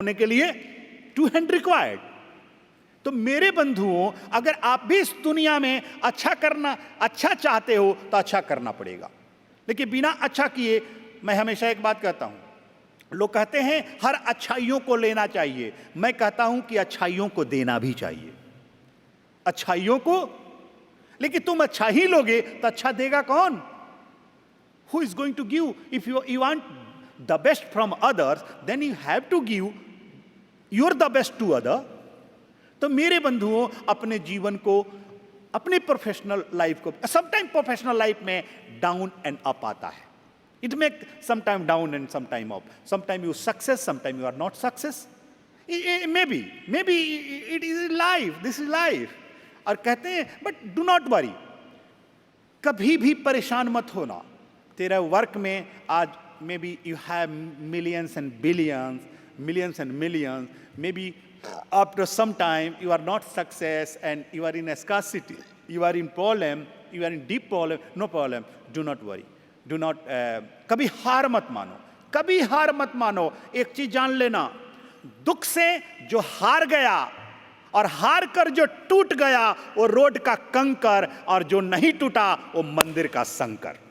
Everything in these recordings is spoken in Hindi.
होने के लिए 2 हैंड रिक्वायर्ड। तो मेरे बंधुओं, अगर आप भी इस दुनिया में अच्छा चाहते हो तो अच्छा करना पड़ेगा। लेकिन बिना अच्छा किए, मैं हमेशा एक बात कहता हूं, लोग कहते हैं हर अच्छाइयों को लेना चाहिए, मैं कहता हूं कि अच्छाइयों को देना भी चाहिए, अच्छाइयों को। लेकिन तुम अच्छा ही लोगे तो अच्छा देगा कौन? Who is going to give? If you want the best from others, then you have to give your the best to other. तो मेरे बंधुओं, अपने जीवन को, अपने प्रोफेशनल लाइफ को, समटाइम प्रोफेशनल लाइफ में डाउन एंड अप आता है। It make sometime down and sometime up, sometime you success, sometime you are not success. Maybe it is life, this is life. और कहते हैं बट डू नॉट वरी, कभी भी परेशान मत होना। तेरा वर्क में आज may be you have millions and billions, millions and millions, maybe after some time you are not success and you are in a scarcity, you are in problem, you are in deep problem, no problem, do not worry, do not कभी हार मत मानो, कभी हार मत मानो। एक चीज जान लेना, दुख से जो हार गया और हार कर जो टूट गया वो रोड का कंकर, और जो नहीं टूटा वो मंदिर का संकर।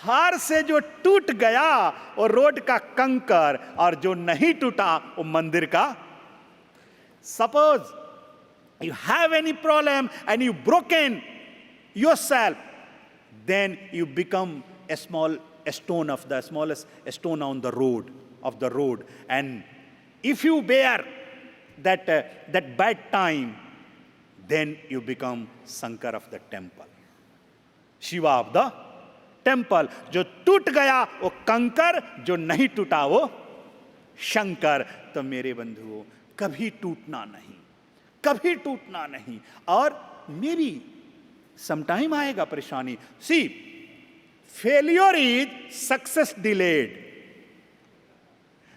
हार से जो टूट गया वो रोड का कंकर, और जो नहीं टूटा वो मंदिर का। Suppose you have any problem and you broken yourself, then you become a small stone of the smallest stone on the road of the road, and if you bear that bad time, then you become Shankar of the temple, Shiva of the temple. जो टूट गया वो कंकर, जो नहीं टूटा वो शंकर। तो मेरे बंधुओं, कभी टूटना नहीं, कभी टूटना नहीं। और मे बी समटाइम आएगा परेशानी। See, failure is success delayed,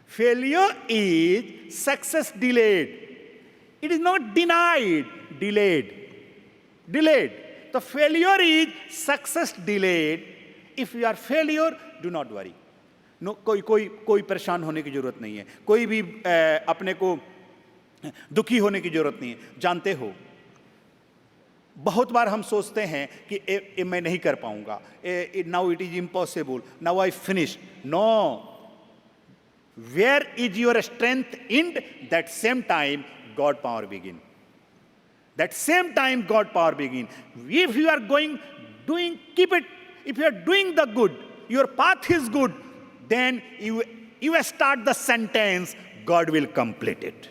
failure is success delayed, it is not denied, delayed, delayed. तो failure is success delayed. If you are failure, do not worry, no, कोई परेशान होने की जरूरत नहीं है, कोई भी अपने को दुखी होने की जरूरत नहीं है। जानते हो, बहुत बार हम सोचते हैं कि मैं नहीं कर पाऊंगा, now it is impossible, now I finish. No, where is your strength end, that same time God power begin, that same time God power begin. If you are going doing, keep it, if you are doing the good, your path is good, then you start the sentence, God will complete it.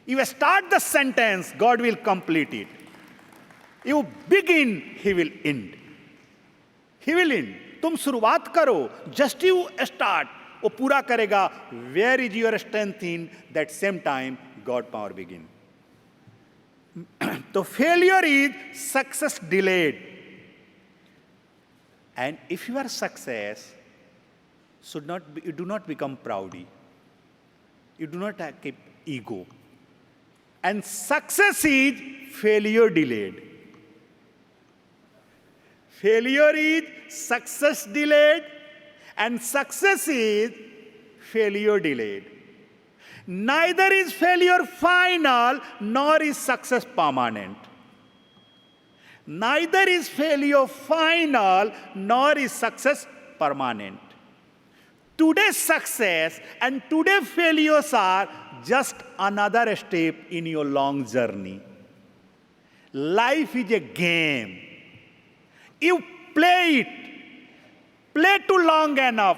You start the sentence, God will complete it. You begin, He will end. He will end. तुम शुरुआत करो, just you start, वो पूरा करेगा। Where is your strength in, that same time God power begin. तो failure is success delayed. And if you are success, you do not become proudy. You do not keep ego. And success is failure delayed. Failure is success delayed, and success is failure delayed. Neither is failure final, nor is success permanent. Neither is failure final, nor is success permanent. Today's success and today's failures are just another step in your long journey. Life is a game. You play it, play too long enough,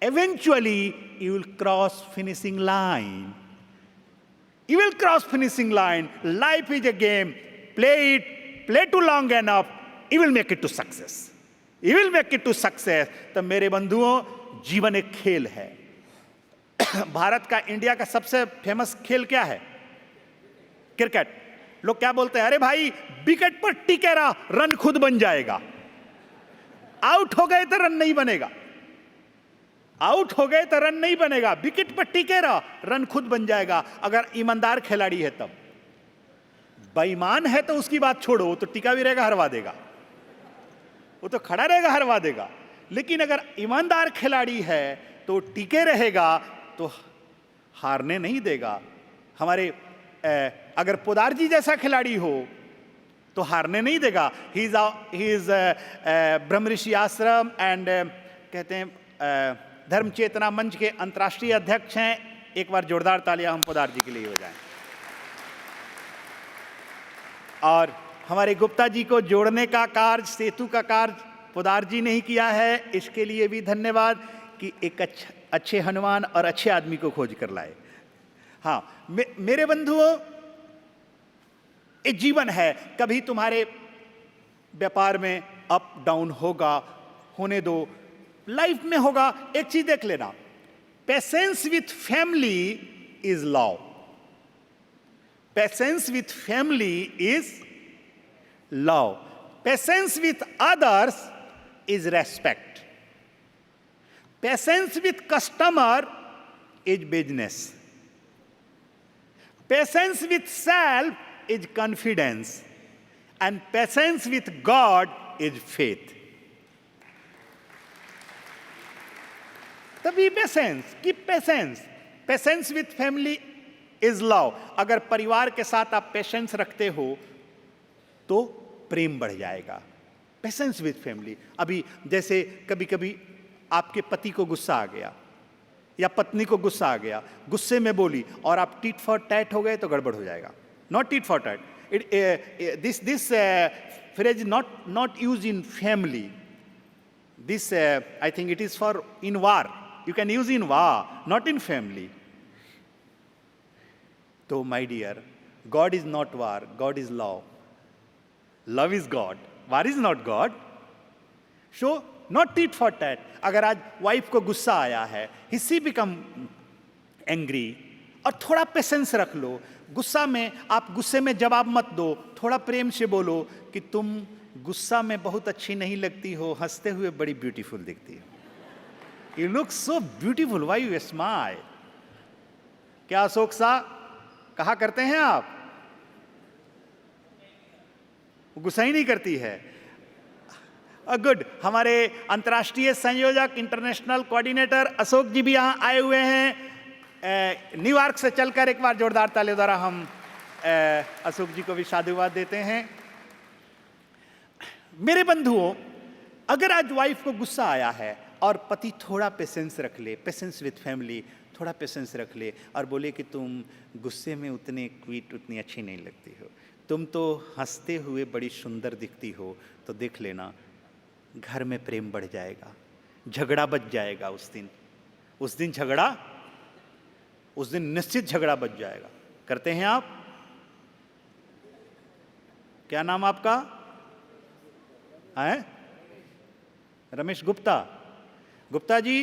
eventually you will cross finishing line. You will cross finishing line. Life is a game. Play it, play too long enough, you will make it to success. You will make it to success. तो मेरे बंधुओं, जीवन एक खेल है। भारत का, इंडिया का सबसे फेमस खेल क्या है? क्रिकेट। लोग क्या बोलते हैं? अरे भाई, विकेट पर टिके रहा, रन खुद बन जाएगा। आउट हो गए तो रन नहीं बनेगा, आउट हो गए तो रन नहीं बनेगा, विकेट पर टिके रहा, रन खुद बन जाएगा। अगर ईमानदार खिलाड़ी है तब। बेईमान है तो उसकी बात छोड़ो, वो तो टिका भी रहेगा, हरवा देगा, वो तो खड़ा रहेगा, हरवा देगा। लेकिन अगर ईमानदार खिलाड़ी है तो टिके रहेगा, तो हारने नहीं देगा। हमारे अगर पोदार जी जैसा खिलाड़ी हो तो हारने नहीं देगा। ही इज ब्रह्म ऋषि आश्रम एंड कहते हैं धर्म चेतना मंच के अंतर्राष्ट्रीय अध्यक्ष हैं। एक बार जोरदार तालियां हम पोदार जी के लिए हो जाएं। और हमारे गुप्ता जी को जोड़ने का कार्य, सेतु का कार्य पोदार जी ने ही किया है, इसके लिए भी धन्यवाद कि एक अच्छे हनुमान और अच्छे आदमी को खोज कर लाए। हाँ मेरे बंधुओं, एक जीवन है, कभी तुम्हारे व्यापार में अप डाउन होगा, होने दो, लाइफ में होगा। एक चीज देख लेना, patience with family is love, patience with family is love, patience with others is respect, patience with customer is business, patience with self is confidence, and patience with God is faith. तभी patience, keep patience. Patience with family is love. अगर परिवार के साथ आप पेशेंस रखते हो तो प्रेम बढ़ जाएगा। Patience with family. अभी जैसे कभी कभी आपके पति को गुस्सा आ गया या पत्नी को गुस्सा आ गया, गुस्से में बोली और आप टीट फॉर टैट हो गए तो गड़बड़ हो जाएगा। Not tit for tat, this phrase not use in family, this I think it is for in war, you can use in war, not in family. तो my dear, god is not war, god is love, love is god, war is not God. So not tit for tat. अगर आज वाइफ को गुस्सा आया है, he become angry, और थोड़ा पेशेंस रख लो। गुस्सा में आप गुस्से में जवाब मत दो, थोड़ा प्रेम से बोलो कि तुम गुस्सा में बहुत अच्छी नहीं लगती हो, हंसते हुए बड़ी ब्यूटीफुल दिखती हो। You look so beautiful, why you smile? क्या अशोक सा कहा करते हैं आप? गुस्सा ही नहीं करती है। गुड। हमारे अंतर्राष्ट्रीय संयोजक, इंटरनेशनल कोऑर्डिनेटर अशोक जी भी यहाँ आए हुए हैं न्यूयॉर्क से चलकर। एक बार जोरदार तालियों द्वारा हम अशोक जी को भी साधुवाद देते हैं। मेरे बंधुओं, अगर आज वाइफ को गुस्सा आया है और पति थोड़ा पेशेंस रख ले, पेशेंस विथ फैमिली, थोड़ा पेशेंस रख ले और बोले कि तुम गुस्से में उतने क्वीट, उतनी अच्छी नहीं लगती हो, तुम तो हंसते हुए बड़ी सुंदर दिखती हो, तो देख लेना घर में प्रेम बढ़ जाएगा, झगड़ा बच जाएगा। उस दिन झगड़ा, उस दिन निश्चित झगड़ा बच जाएगा। करते हैं आप? क्या नाम आपका है? Ramesh Gupta. Gupta ji,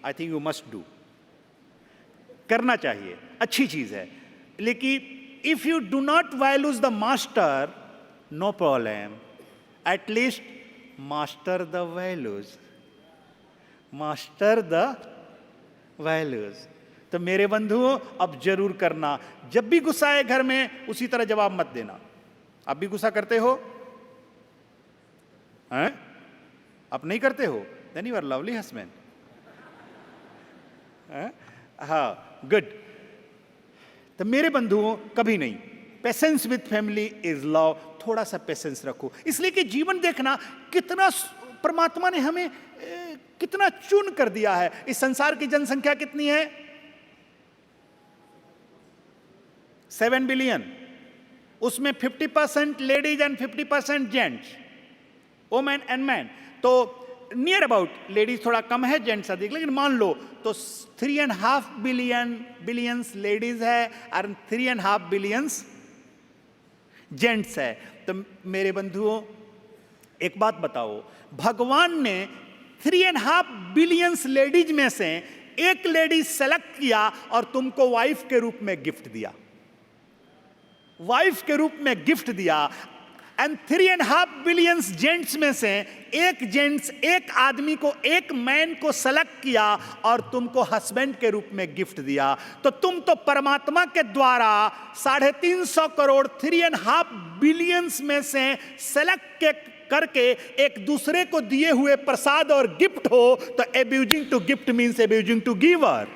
I think you must do, करना चाहिए, अच्छी चीज है। लेकिन if you do not value the master, no problem, at least master the values, master the values। तो मेरे बंधुओं, अब जरूर करना, जब भी गुस्सा आए घर में उसी तरह जवाब मत देना। आप भी गुस्सा करते हो हैं? आप नहीं करते हो? then you are lovely husband। हाँ, गुड। तो मेरे बंधुओं, कभी नहीं, patience with family is love. थोड़ा सा पेशेंस रखो, इसलिए कि जीवन देखना कितना परमात्मा ने हमें कितना चुन कर दिया है। इस संसार की जनसंख्या कितनी है? 7 बिलियन। उसमें 50% ladies and 50% gents, women and man. तो नियर अबाउट लेडीज थोड़ा कम है, जेंट्स अधिक, लेकिन मान लो तो 3.5 बिलियंस लेडीज है और 3.5 बिलियंस जेंट्स है। तो मेरे बंधुओं, एक बात बताओ, भगवान ने 3.5 बिलियंस लेडीज में से एक लेडी सेलेक्ट किया और तुमको वाइफ के रूप में गिफ्ट दिया, वाइफ के रूप में गिफ्ट दिया। एंड 3.5 बिलियन जेंट्स में से एक जेंट्स, एक आदमी को, एक मैन को सेलेक्ट किया और तुमको हस्बैंड के रूप में गिफ्ट दिया। तो तुम तो परमात्मा के द्वारा 350 करोड़ 3.5 बिलियंस में से सेलेक्ट करके एक दूसरे को दिए हुए प्रसाद और गिफ्ट हो तो abusing to gift means abusing to giver.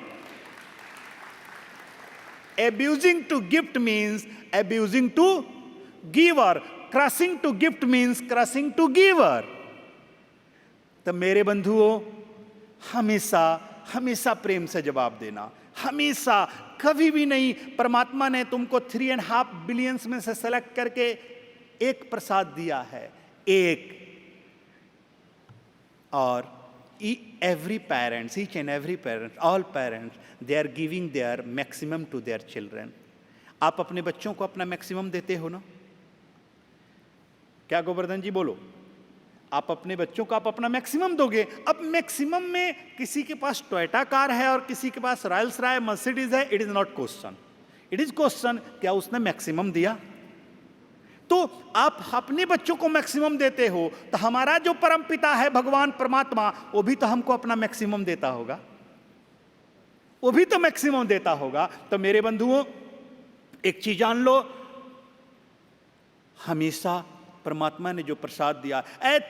Abusing to gift means abusing to giver. Crushing to gift means crushing to giver. तो मेरे बंधुओं, हमेशा हमेशा प्रेम से जवाब देना, हमेशा, कभी भी नहीं। परमात्मा ने तुमको 3.5 बिलियंस में से सेलेक्ट करके एक प्रसाद दिया है, एक। और every parents, each and every parent, all parents, they are giving their maximum to their children. आप अपने बच्चों को अपना मैक्सिमम देते हो ना? क्या गोवर्धन जी बोलो? आप अपने बच्चों को आप अपना मैक्सिमम दोगे। अब मैक्सिमम में किसी के पास टोयोटा कार है और किसी के पास रॉयल्स रॉय मर्सिडीज है, it is not question, it is question क्या उसने मैक्सिमम दिया। तो आप अपने बच्चों को मैक्सिमम देते हो तो हमारा जो परम पिता है भगवान परमात्मा, वो भी तो हमको अपना मैक्सिमम देता होगा, वो भी तो मैक्सिमम देता होगा। तो मेरे बंधुओं, एक चीज जान लो, हमेशा परमात्मा ने जो प्रसाद दिया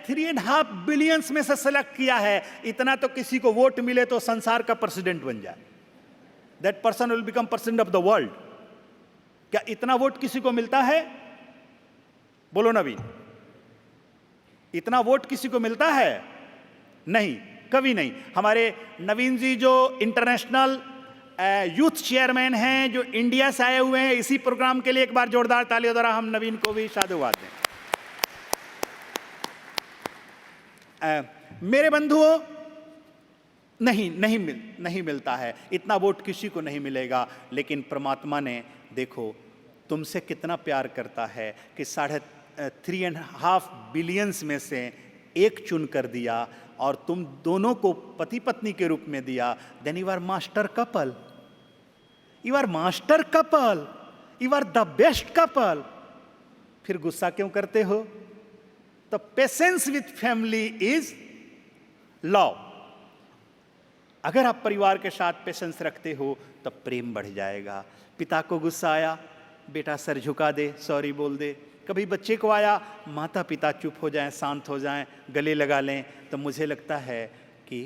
3.5 बिलियंस में से सेलेक्ट किया है, इतना तो किसी को वोट मिले तो संसार का प्रेसिडेंट बन जाए, that person will become president of the world. क्या इतना वोट किसी को मिलता है? बोलो नवीन, इतना वोट किसी को मिलता है? नहीं, कभी नहीं। हमारे नवीन जी जो इंटरनेशनल यूथ चेयरमैन हैं, जो इंडिया से आए हुए हैं इसी प्रोग्राम के लिए, एक बार जोरदार तालियों द्वारा हम नवीन को भी साधुवाद दें। मेरे बंधुओं, नहीं मिलता है, इतना वोट किसी को नहीं मिलेगा। लेकिन परमात्मा ने देखो तुमसे कितना प्यार करता है कि 3.5 बिलियंस में से एक चुन कर दिया और तुम दोनों को पति पत्नी के रूप में दिया। Then you are master couple, you are master couple, you are the best couple. फिर गुस्सा क्यों करते हो? तो patience with family is love. अगर आप परिवार के साथ पेशेंस रखते हो तो प्रेम बढ़ जाएगा। पिता को गुस्सा आया, बेटा सर झुका दे, सॉरी बोल दे। कभी बच्चे को आया, माता पिता चुप हो जाएं, शांत हो जाएं, गले लगा लें, तो मुझे लगता है कि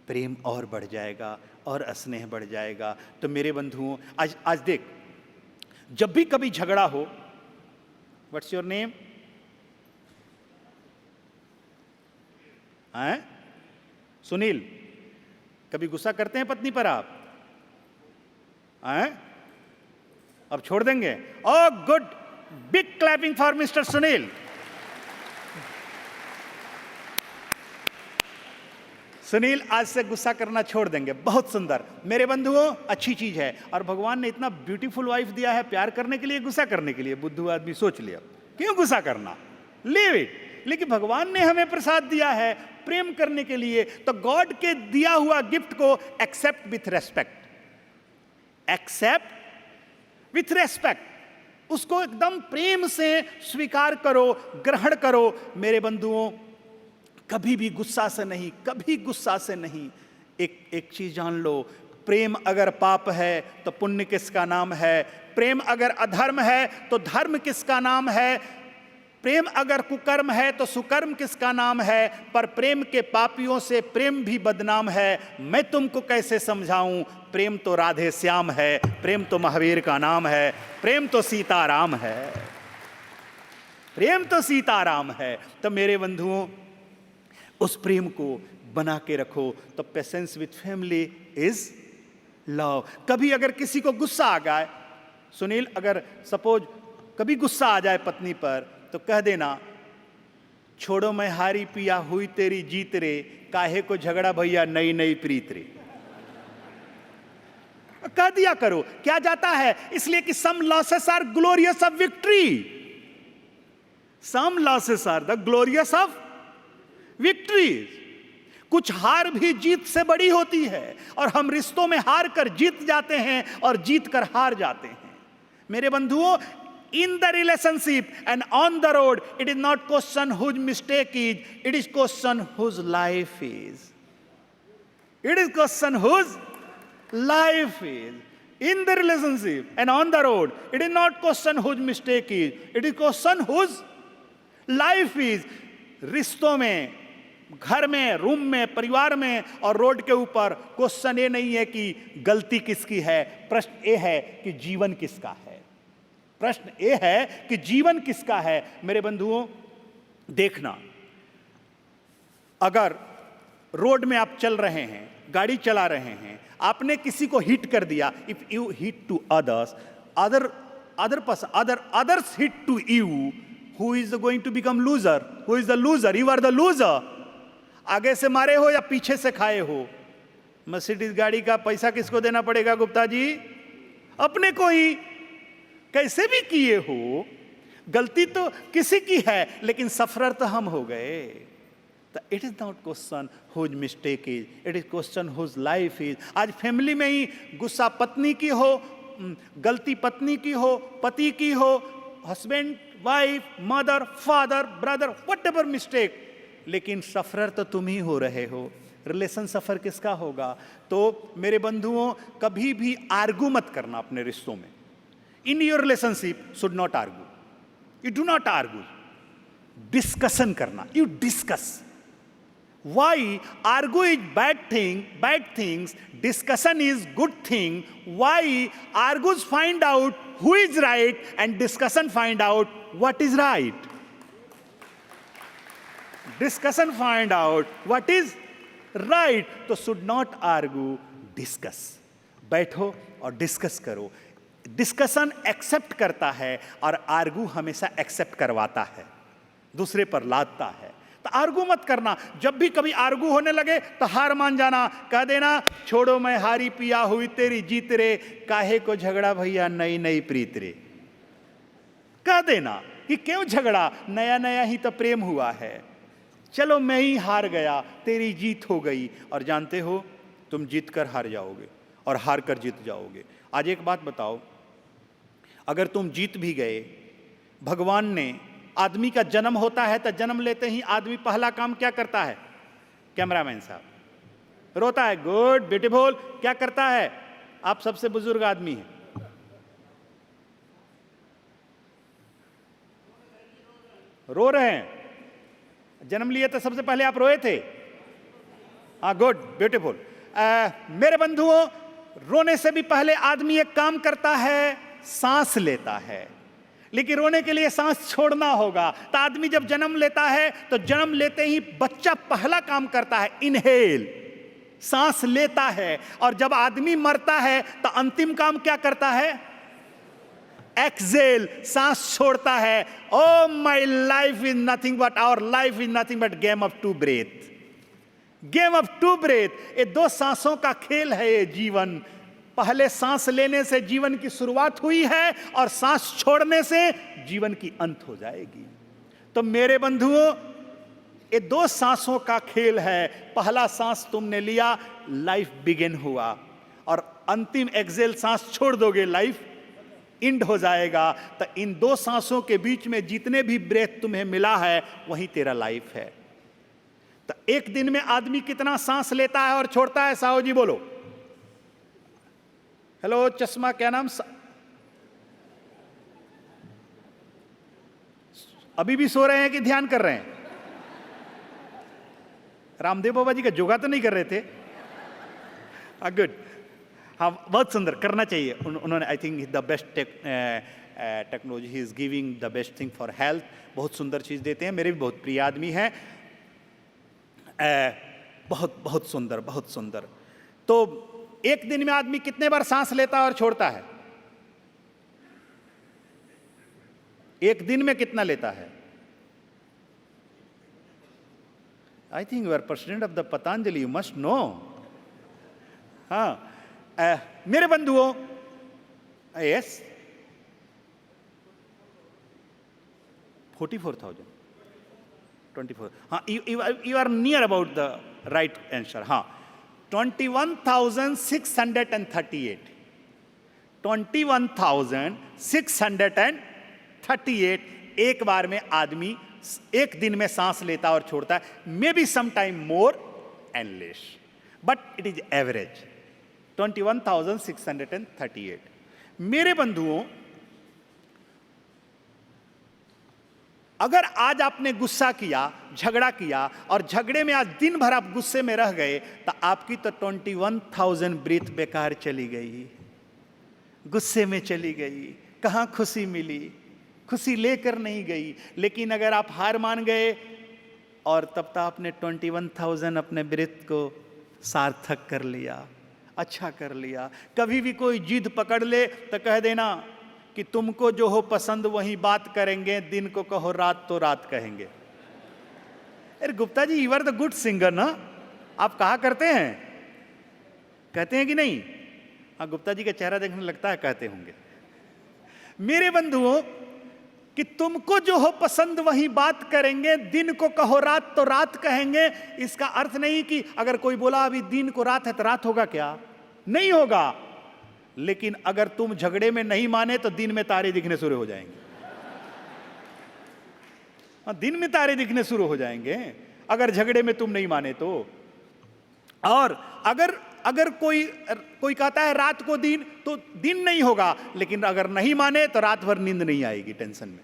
प्रेम और बढ़ जाएगा और स्नेह बढ़ जाएगा। तो मेरे बंधुओं, आज देख, जब भी कभी झगड़ा हो, व्हाट्स योर नेम? हैं? सुनील, कभी गुस्सा करते हैं पत्नी पर आप? हैं? अब छोड़ देंगे? Oh good, big clapping for mister Sunil. Sunil आज से गुस्सा करना छोड़ देंगे, बहुत सुंदर। मेरे बंधुओं, अच्छी चीज है, और भगवान ने इतना ब्यूटीफुल वाइफ दिया है प्यार करने के लिए, गुस्सा करने के लिए। बुद्धू आदमी सोच लिया क्यों गुस्सा करना, लीव इट। लेकिन भगवान ने हमें प्रसाद दिया है प्रेम करने के लिए, तो गॉड के दिया हुआ गिफ्ट को accept with respect, accept with respect, उसको एकदम प्रेम से स्वीकार करो, ग्रहण करो। मेरे बंधुओं, कभी भी गुस्सा से नहीं, कभी गुस्सा से नहीं। एक चीज जान लो, प्रेम अगर पाप है तो पुण्य किसका नाम है? प्रेम अगर अधर्म है तो धर्म किसका नाम है? प्रेम अगर कुकर्म है तो सुकर्म किसका नाम है? पर प्रेम के पापियों से प्रेम भी बदनाम है। मैं तुमको कैसे समझाऊं? प्रेम तो राधे श्याम है, प्रेम तो महावीर का नाम है, प्रेम तो सीताराम है, प्रेम तो सीताराम है। तो मेरे बंधुओं, उस प्रेम को बना के रखो। तो patience with family is love. कभी अगर किसी को गुस्सा आ जाए, सुनील, अगर सपोज कभी गुस्सा आ जाए पत्नी पर, तो कह देना, छोड़ो मैं हारी पिया हुई तेरी जीत रे, काहे को झगड़ा भैया नई नई प्रीत रे। कह दिया करो। क्या जाता है? इसलिए कि some losses are glorious of victory, some losses are the glorious of victory. कुछ हार भी जीत से बड़ी होती है, और हम रिश्तों में हार कर जीत जाते हैं और जीत कर हार जाते हैं। मेरे बंधुओं, in the relationship and on the road, it is not question whose mistake is, it is question whose life is. It is question whose life is. In the relationship and on the road, it is not question whose mistake is, it is question whose life is. रिश्तों में, घर में, रूम में, परिवार में और रोड के ऊपर क्वेश्चन ये नहीं है कि गलती किसकी है, प्रश्न ये है कि जीवन किसका है। प्रश्न ये है कि जीवन किसका है। मेरे बंधुओं, देखना, अगर रोड में आप चल रहे हैं, गाड़ी चला रहे हैं, आपने किसी को हिट कर दिया, if you hit to others, others hit to you, who is going to become loser? Who is the loser? You are the loser. आगे से मारे हो या पीछे से खाए हो। मर्सिडीज गाड़ी का पैसा किसको देना पड़ेगा गुप्ता जी? अपने को ही। कैसे भी किए हो, गलती तो किसी की है, लेकिन सफरर तो हम हो गए। It is not question whose mistake is, it is question whose life is. आज फैमिली में ही गुस्सा पत्नी की हो, गलती पत्नी की हो, पति की हो, husband, wife, mother, father, brother, whatever mistake, लेकिन सफरर तो तुम ही हो रहे हो। रिलेशन सफर किसका होगा? तो मेरे बंधुओं, कभी भी आर्गू मत करना अपने रिश्तों में। In your relationship should not argue, you do not argue. Discussion करना, you discuss. Why argue is bad things, discussion is good thing. Why argues find out who is right and discussion find out what is right. Discussion find out what is right. तो should not argue, discuss. बैठो और डिस्कस करो। डिस्कशन एक्सेप्ट करता है और आर्गू हमेशा एक्सेप्ट करवाता है, दूसरे पर लादता है। तो आर्गू मत करना। जब भी कभी आर्गू होने लगे तो हार मान जाना, कह देना छोड़ो मैं हारी पिया हुई तेरी जीत रे, काहे को झगड़ा भैया नई नई प्रीत रे। कह देना कि क्यों झगड़ा, नया नया ही तो प्रेम हुआ है। चलो मैं ही हार गया, तेरी जीत हो गई। और जानते हो, तुम जीत कर हार जाओगे और हार कर जीत जाओगे। आज एक बात बताओ, अगर तुम जीत भी गए, भगवान ने, आदमी का जन्म होता है तो जन्म लेते ही आदमी पहला काम क्या करता है? कैमरामैन साहब रोता है, गुड ब्यूटीफुल। क्या करता है? आप सबसे बुजुर्ग आदमी हैं, रो रहे हैं। जन्म लिए तो सबसे पहले आप रोए थे। हाँ, गुड ब्यूटीफुल। मेरे बंधुओं, रोने से भी पहले आदमी एक काम करता है, सांस लेता है। लेकिन रोने के लिए सांस छोड़ना होगा। तो आदमी जब जन्म लेता है तो जन्म लेते ही बच्चा पहला काम करता है, इनहेल, सांस लेता है। और जब आदमी मरता है तो अंतिम काम क्या करता है? एक्सेल, सांस छोड़ता है। Oh my life is nothing but, our life is nothing but game of two breath. Game of two breath, ये दो सांसों का खेल है ये जीवन। पहले सांस लेने से जीवन की शुरुआत हुई है और सांस छोड़ने से जीवन की अंत हो जाएगी। तो मेरे बंधुओं, ये दो सांसों का खेल है। पहला सांस तुमने लिया, लाइफ बिगिन हुआ, और अंतिम एक्सेल सांस छोड़ दोगे, लाइफ इंड हो जाएगा। तो इन दो सांसों के बीच में जितने भी ब्रेथ तुम्हें मिला है, वही तेरा लाइफ है। तो एक दिन में आदमी कितना सांस लेता है और छोड़ता है? साहू जी बोलो। हेलो चश्मा, क्या नाम? अभी भी सो रहे हैं कि ध्यान कर रहे हैं? रामदेव बाबा जी का योगा तो नहीं कर रहे थे? गुड। हाँ, बहुत सुंदर, करना चाहिए। उन्होंने, I think the best technology, he is giving the best thing for health. बहुत सुंदर चीज देते हैं। मेरे भी बहुत प्रिय आदमी हैं। बहुत बहुत सुंदर, बहुत सुंदर। तो एक दिन में आदमी कितने बार सांस लेता है और छोड़ता है? एक दिन में कितना लेता है? I think you are president of the Patanjali, you must know. हाँ, मेरे बंधुओं, यस, 44,000, 24। हाँ, you are near about the right answer. हाँ, 21,638। 21,638 एक बार में आदमी एक दिन में सांस लेता और छोड़ता है। Maybe some time more and less, but it is average 21,638। मेरे बंधुओं, अगर आज आपने गुस्सा किया, झगड़ा किया और झगड़े में आज दिन भर आप गुस्से में रह गए, तो आपकी तो 21,000 ब्रीथ बेकार चली गई, गुस्से में चली गई। कहाँ खुशी मिली? खुशी लेकर नहीं गई। लेकिन अगर आप हार मान गए और तब तक आपने 21,000 अपने ब्रीथ को सार्थक कर लिया, अच्छा कर लिया। कभी भी कोई जिद पकड़ ले तो कह देना कि तुमको जो हो पसंद वही बात करेंगे, दिन को कहो रात तो रात कहेंगे। अरे Gupta ji, you are the good singer ना, आप कहा करते हैं, कहते हैं कि नहीं? हाँ, गुप्ता जी का चेहरा देखने लगता है कहते होंगे। मेरे बंधुओं, कि तुमको जो हो पसंद वही बात करेंगे, दिन को कहो रात तो रात कहेंगे। इसका अर्थ नहीं कि अगर कोई बोला अभी दिन को रात है तो रात होगा क्या? नहीं होगा। लेकिन अगर तुम झगड़े में नहीं माने तो दिन में तारे दिखने शुरू हो जाएंगे। दिन में तारे दिखने शुरू हो जाएंगे अगर झगड़े में तुम नहीं माने तो। और अगर कोई कहता है रात को दिन, तो दिन नहीं होगा। लेकिन अगर नहीं माने तो रात भर नींद नहीं आएगी टेंशन में।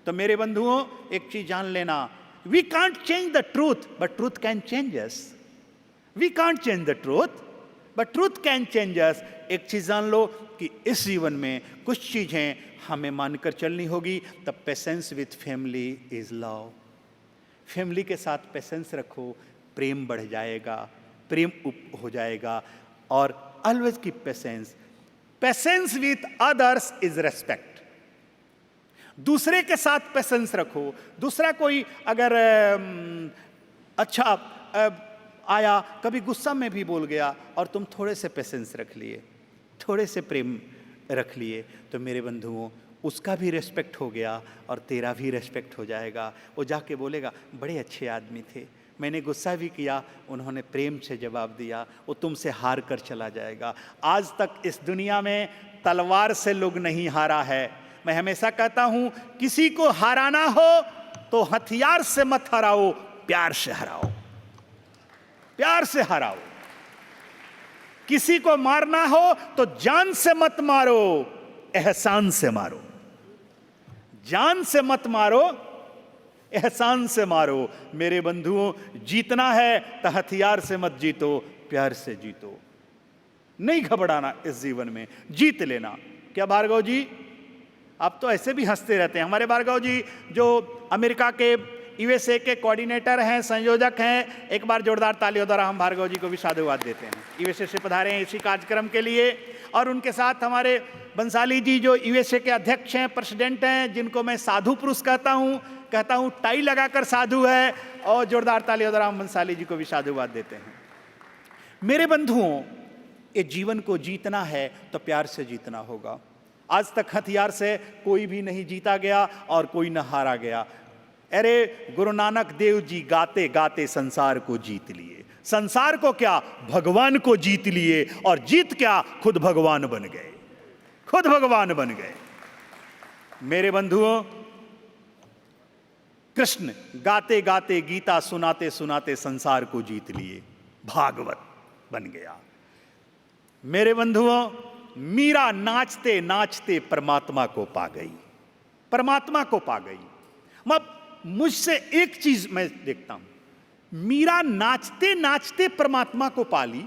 तो मेरे बंधुओं, एक चीज जान लेना, we can't change the truth but truth can change us. We can't change the truth but truth can change us. एक चीज जान लो कि इस जीवन में कुछ चीजें हमें मानकर चलनी होगी। The patience with family is love. Family के साथ पेशेंस रखो, प्रेम बढ़ जाएगा, प्रेम हो जाएगा। और always keep patience. Patience with others is respect. दूसरे के साथ पेशेंस रखो। दूसरा कोई अगर आया, कभी गुस्सा में भी बोल गया और तुम थोड़े से पेशेंस रख लिए, थोड़े से प्रेम रख लिए, तो मेरे बंधुओं उसका भी रेस्पेक्ट हो गया और तेरा भी रेस्पेक्ट हो जाएगा। वो जाके बोलेगा बड़े अच्छे आदमी थे, मैंने गुस्सा भी किया, उन्होंने प्रेम से जवाब दिया। वो तुमसे हार कर चला जाएगा। आज तक इस दुनिया में तलवार से लोग नहीं हारा है। मैं हमेशा कहता हूं, किसी को हराना हो तो हथियार से मत हराओ, प्यार से हराओ, प्यार से हराओ। किसी को मारना हो तो जान से मत मारो, एहसान से मारो। जान से मत मारो, एहसान से मारो। मेरे बंधुओं, जीतना है तो हथियार से मत जीतो, प्यार से जीतो। नहीं घबराना इस जीवन में, जीत लेना। क्या भार्गव जी, आप तो ऐसे भी हंसते रहते हैं। हमारे भार्गव जी जो अमेरिका के यूएसए के कोऑर्डिनेटर हैं, संयोजक हैं, एक बार जोरदार तालियों द्वारा हम भार्गव जी को भी साधुवाद देते हैं। यूएसए से पधारे हैं इसी कार्यक्रम के लिए। और उनके साथ हमारे बंसाली जी जो यूएसए के अध्यक्ष हैं, प्रेसिडेंट हैं, जिनको मैं साधु पुरुष कहता हूँ, टाई लगाकर साधु है। और जोरदार तालियों द्वारा हम बंसाली जी को भी साधुवाद देते हैं। मेरे बंधुओं, ये जीवन को जीतना है तो प्यार से जीतना होगा। आज तक हथियार से कोई भी नहीं जीता गया और कोई न हारा गया। अरे गुरु नानक देव जी गाते गाते संसार को जीत लिए। संसार को क्या, भगवान को जीत लिए। और जीत क्या, खुद भगवान बन गए, खुद भगवान बन गए। मेरे बंधुओं, कृष्ण गाते गाते, गीता सुनाते सुनाते संसार को जीत लिए, भागवत बन गया। मेरे बंधुओं, मीरा नाचते नाचते परमात्मा को पा गई, परमात्मा को पा गई। मुझसे एक चीज मैं देखता हूं, मीरा नाचते नाचते परमात्मा को पा ली।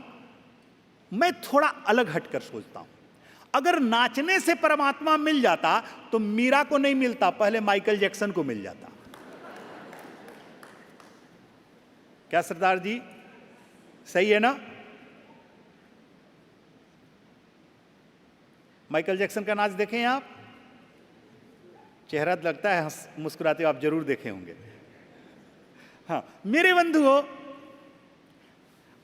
मैं थोड़ा अलग हटकर सोचता हूं, अगर नाचने से परमात्मा मिल जाता तो मीरा को नहीं मिलता, पहले माइकल जैक्सन को मिल जाता। क्या सरदार जी, सही है ना? माइकल जैक्सन का नाच देखे हैं आप? चेहरा लगता है मुस्कुराते हो, आप जरूर देखे होंगे। हाँ मेरे बंधुओं,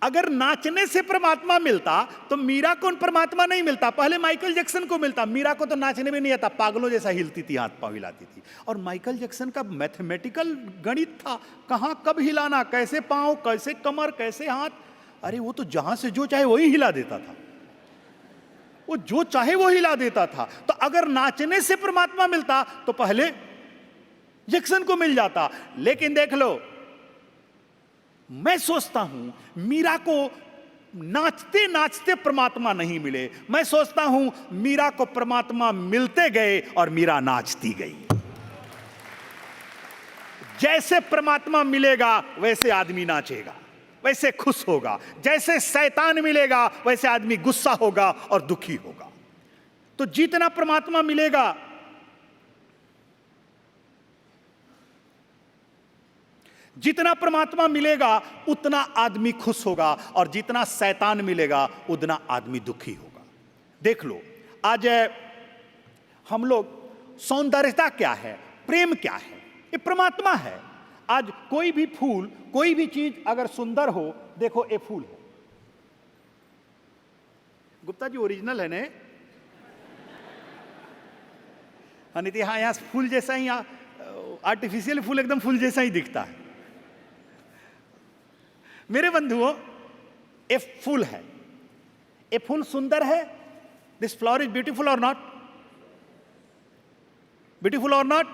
अगर नाचने से परमात्मा मिलता तो मीरा को परमात्मा नहीं मिलता, पहले माइकल जैक्सन को मिलता। मीरा को तो नाचने में नहीं आता, पागलों जैसा हिलती थी, हाथ पांव हिलाती थी। और माइकल जैक्सन का मैथमेटिकल गणित था, कहां कब हिलाना, कैसे पांव, कैसे कमर, कैसे हाथ। अरे वो तो जहां से जो चाहे वही हिला देता था, वो जो चाहे वो हिला देता था। तो अगर नाचने से परमात्मा मिलता तो पहले जैक्सन को मिल जाता। लेकिन देख लो, मैं सोचता हूं मीरा को नाचते नाचते परमात्मा नहीं मिले, मैं सोचता हूं मीरा को परमात्मा मिलते गए और मीरा नाचती गई। जैसे परमात्मा मिलेगा वैसे आदमी नाचेगा, वैसे खुश होगा। जैसे शैतान मिलेगा वैसे आदमी गुस्सा होगा और दुखी होगा। तो जितना परमात्मा मिलेगा, जितना परमात्मा मिलेगा उतना आदमी खुश होगा, और जितना शैतान मिलेगा उतना आदमी दुखी होगा। देख लो, आज हम लोग, सौंदर्यता क्या है, प्रेम क्या है, ये परमात्मा है। आज कोई भी फूल, कोई भी चीज अगर सुंदर हो, देखो ये फूल है। गुप्ता जी ओरिजिनल है ने? अनिति, हाँ, यहां फूल जैसा ही, आर्टिफिशियल फूल एकदम फूल जैसा ही दिखता है। मेरे बंधुओं, ये फूल है, ये फूल सुंदर है। दिस फ्लावर इज ब्यूटीफुल और नॉट? ब्यूटीफुल और नॉट?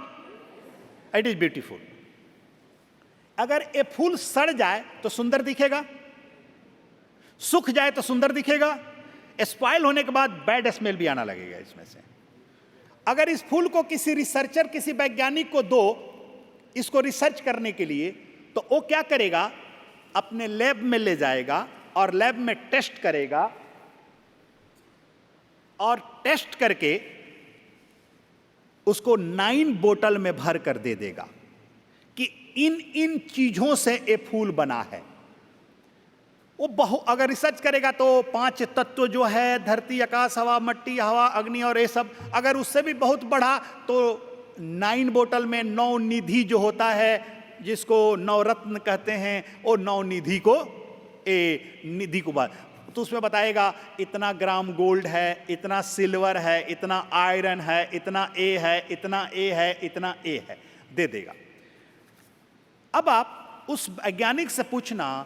It is beautiful. अगर ये फूल सड़ जाए तो सुंदर दिखेगा, सूख जाए तो सुंदर दिखेगा, स्पॉइल होने के बाद बैड स्मेल भी आना लगेगा इसमें से। अगर इस फूल को किसी रिसर्चर, किसी वैज्ञानिक को दो इसको रिसर्च करने के लिए, तो वो क्या करेगा, अपने लैब में ले जाएगा और लैब में टेस्ट करेगा, और टेस्ट करके उसको 9 बोतल में भर कर दे देगा कि इन इन चीजों से ये फूल बना है। वो अगर रिसर्च करेगा तो 5 तत्व जो है, धरती, आकाश, हवा, मिट्टी, हवा, अग्नि और ये सब, अगर उससे भी बहुत बढ़ा तो 9 बोतल में 9 निधि जो होता है, जिसको नवरत्न कहते हैं, वो 9 निधि को, निधि को बात, तो उसमें बताएगा इतना ग्राम गोल्ड है, इतना सिल्वर है, इतना आयरन है, इतना ए है, इतना ए है, इतना ए है, दे देगा। अब आप उस वैज्ञानिक से पूछना,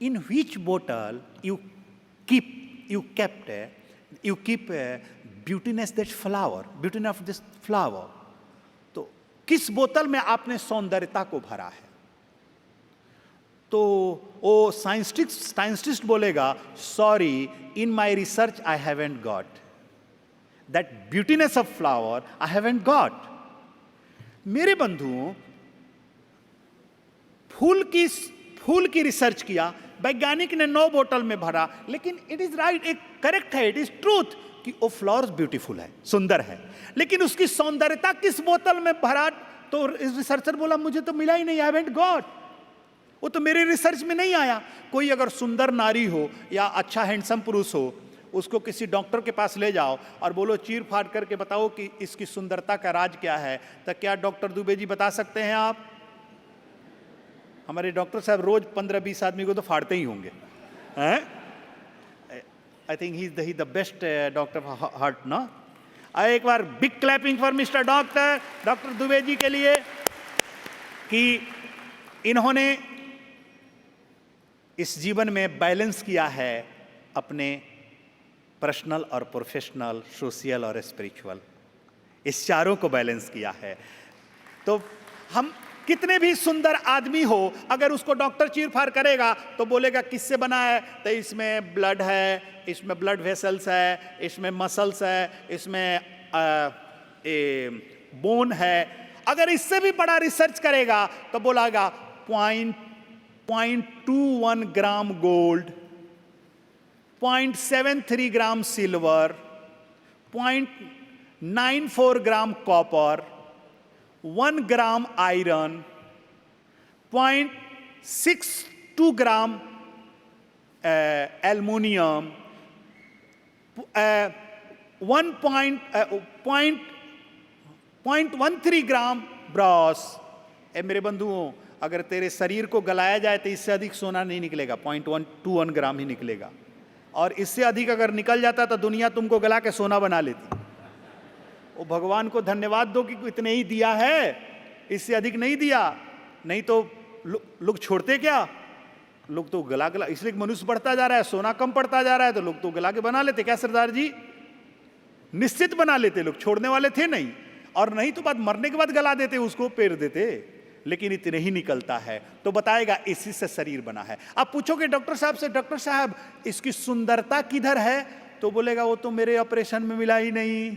इन व्हिच बोतल you kept beautiness that flower, beautiness of this flower, तो किस बोतल में आपने सौंदर्यता को भरा है? तो वो साइंटिस्ट बोलेगा, sorry, in my research I haven't got that beautiness of flower, I haven't got. मेरे बंधुओं, फूल की रिसर्च किया, वैज्ञानिक ने 9 बोतल में भरा, लेकिन इट इज राइट, एक करेक्ट है, इट इज ट्रूथ कि वो फ्लावर्स ब्यूटीफुल है, सुंदर है, लेकिन उसकी सौंदर्यता किस बोतल में भरा? तो रिसर्चर बोला, मुझे तो मिला ही नहीं, आई हैवंट गॉट, वो तो मेरे रिसर्च में नहीं आया। कोई अगर सुंदर नारी हो या अच्छा हैंडसम पुरुष हो, उसको किसी डॉक्टर के पास ले जाओ और बोलो, चीर फाड़ करके बताओ कि इसकी सुंदरता का राज क्या है, तो क्या डॉक्टर दुबे जी बता सकते हैं आप? हमारे डॉक्टर साहब रोज 15-20 आदमी को तो फाड़ते ही होंगे, हैं? I think he is the best doctor heart, ना? एक बार big clapping for mister doctor Dubey ji के लिए, कि इन्होंने इस जीवन में बैलेंस किया है अपने पर्सनल और प्रोफेशनल, सोशल और स्पिरिचुअल, इस चारों को बैलेंस किया है। तो हम कितने भी सुंदर आदमी हो, अगर उसको डॉक्टर चीर फाड़ करेगा तो बोलेगा किससे बना है, तो इसमें ब्लड है, इसमें ब्लड वेसल्स है, इसमें मसल्स है, इसमें बोन है। अगर इससे भी बड़ा रिसर्च करेगा तो बोलेगा 0.21 ग्राम गोल्ड, 0.73 ग्राम सिल्वर, 0.94 ग्राम कॉपर, 1 ग्राम आयरन, 0.62 ग्राम एल्युमिनियम, 0.13 ग्राम ब्रॉस। मेरे बंधुओं, अगर तेरे शरीर को गलाया जाए तो इससे अधिक सोना नहीं निकलेगा, 0.21 ग्राम ही निकलेगा, और इससे अधिक अगर निकल जाता तो दुनिया तुमको गला के सोना बना लेती। वो भगवान को धन्यवाद दो कि इतने ही दिया है, इससे अधिक नहीं दिया, नहीं तो लोग छोड़ते क्या? लोग तो गला, इसलिए मनुष्य बढ़ता जा रहा है, सोना कम पड़ता जा रहा है, तो लोग तो गला के बना लेते। क्या सरदार जी? निश्चित बना लेते, लोग छोड़ने वाले थे नहीं, और नहीं तो बाद मरने के बाद गला देते, उसको पेर देते, लेकिन इतने ही निकलता है। तो बताएगा इसी से शरीर बना है। आप पूछोगे डॉक्टर साहब से, डॉक्टर साहब इसकी सुंदरता किधर है? तो बोलेगा वो तो मेरे ऑपरेशन में मिला ही नहीं,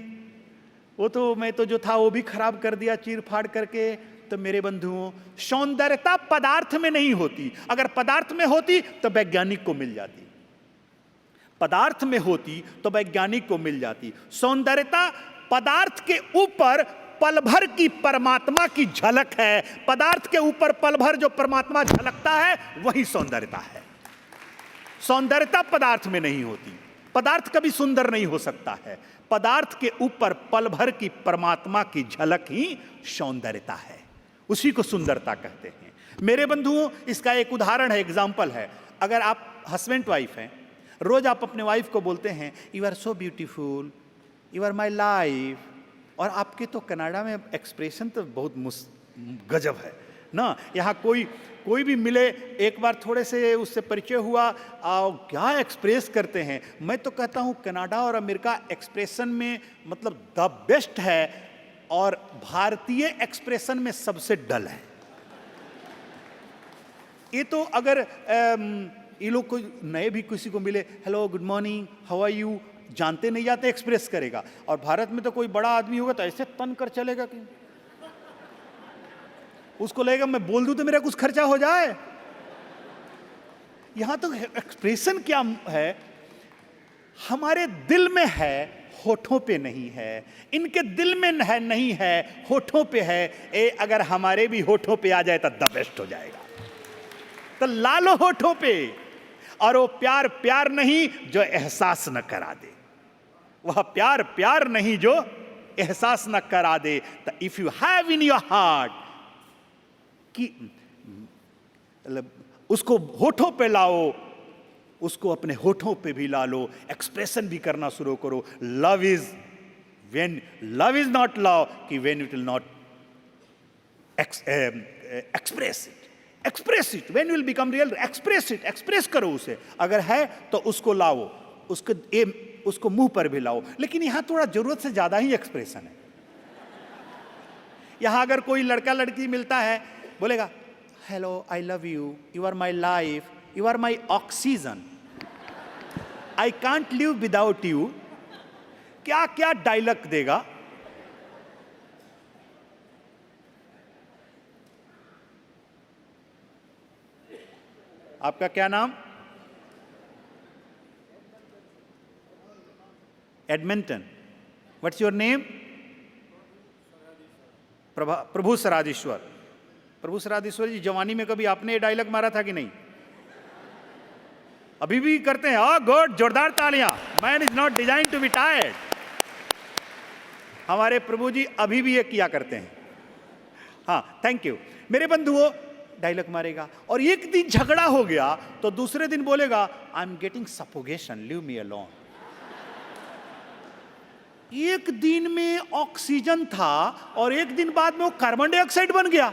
वो तो मैं तो जो था वो भी खराब कर दिया चीर फाड़ करके, तो मेरे बंधुओं सौंदर्यता पदार्थ में नहीं होती। अगर पदार्थ में होती तो वैज्ञानिक को मिल जाती, पदार्थ में होती तो वैज्ञानिक को मिल जाती। सौंदर्यता पदार्थ के ऊपर पल भर की परमात्मा की झलक है। पदार्थ के ऊपर पल भर जो परमात्मा झलकता है वही सौंदर्यता है। सौंदर्यता पदार्थ में नहीं होती, पदार्थ कभी सुंदर नहीं हो सकता है। पदार्थ के ऊपर पल भर की परमात्मा की झलक ही सौंदर्यता है, उसी को सुंदरता कहते हैं। मेरे बंधुओं इसका एक उदाहरण है, एग्जाम्पल है। अगर आप हस्बैंड वाइफ हैं, रोज आप अपने वाइफ को बोलते हैं you are so beautiful, you are my life, और आपके तो कनाडा में एक्सप्रेशन तो बहुत गजब है ना। यहाँ कोई भी मिले, एक बार थोड़े से उससे परिचय हुआ, क्या एक्सप्रेस करते हैं। मैं तो कहता हूँ कनाडा और अमेरिका एक्सप्रेशन में मतलब द बेस्ट है, और भारतीय एक्सप्रेशन में सबसे डल है। ये तो अगर ये लोग कोई नए भी किसी को मिले, hello good morning how are you, जानते नहीं जाते एक्सप्रेस करेगा। और भारत में तो कोई बड़ा आदमी होगा तो ऐसे तन कर चलेगा कि उसको लगेगा मैं बोल दूं तो मेरा कुछ खर्चा हो जाए। यहां तो एक्सप्रेशन क्या है, हमारे दिल में है, होठों पे नहीं है। इनके दिल में है, नहीं है, होठों पे है। अगर हमारे भी होठों पे आ जाए तो द बेस्ट हो जाएगा। तो लालो होठों पे, और वो प्यार प्यार नहीं जो एहसास न करा दे, वह प्यार प्यार नहीं जो एहसास न करा दे। तो if you have in your heart कि उसको होठों पे लाओ, उसको अपने होठों पे भी ला लो, एक्सप्रेशन भी करना शुरू करो। लव इज नॉट लव कि when it will not express it when will become real. Express करो उसे। अगर है तो उसको लाओ, उसको मुंह पर भी लाओ। लेकिन यहां थोड़ा जरूरत से ज्यादा ही एक्सप्रेशन है। यहां अगर कोई लड़का लड़की मिलता है, बोलेगा hello I love you, you are my life, you are my oxygen, I can't live without you, क्या क्या डायलॉग देगा। आपका क्या नाम? एडमिंटन। What's your name? Prabhu Saradhishwar. Prabhu Saradhishwar ji, जवानी में कभी आपने ये डायलॉग मारा था कि नहीं? अभी भी करते हैं? ओह गुड, जोरदार तालियां। Man is not design to be tired. हमारे प्रभु जी अभी भी ये किया करते हैं। हाँ, थैंक यू। मेरे बंधुओं, डायलॉग मारेगा और एक दिन झगड़ा हो गया तो दूसरे दिन बोलेगा I am getting suffocation, leave me alone. एक दिन में ऑक्सीजन था और एक दिन बाद में वो कार्बन डाइऑक्साइड बन गया।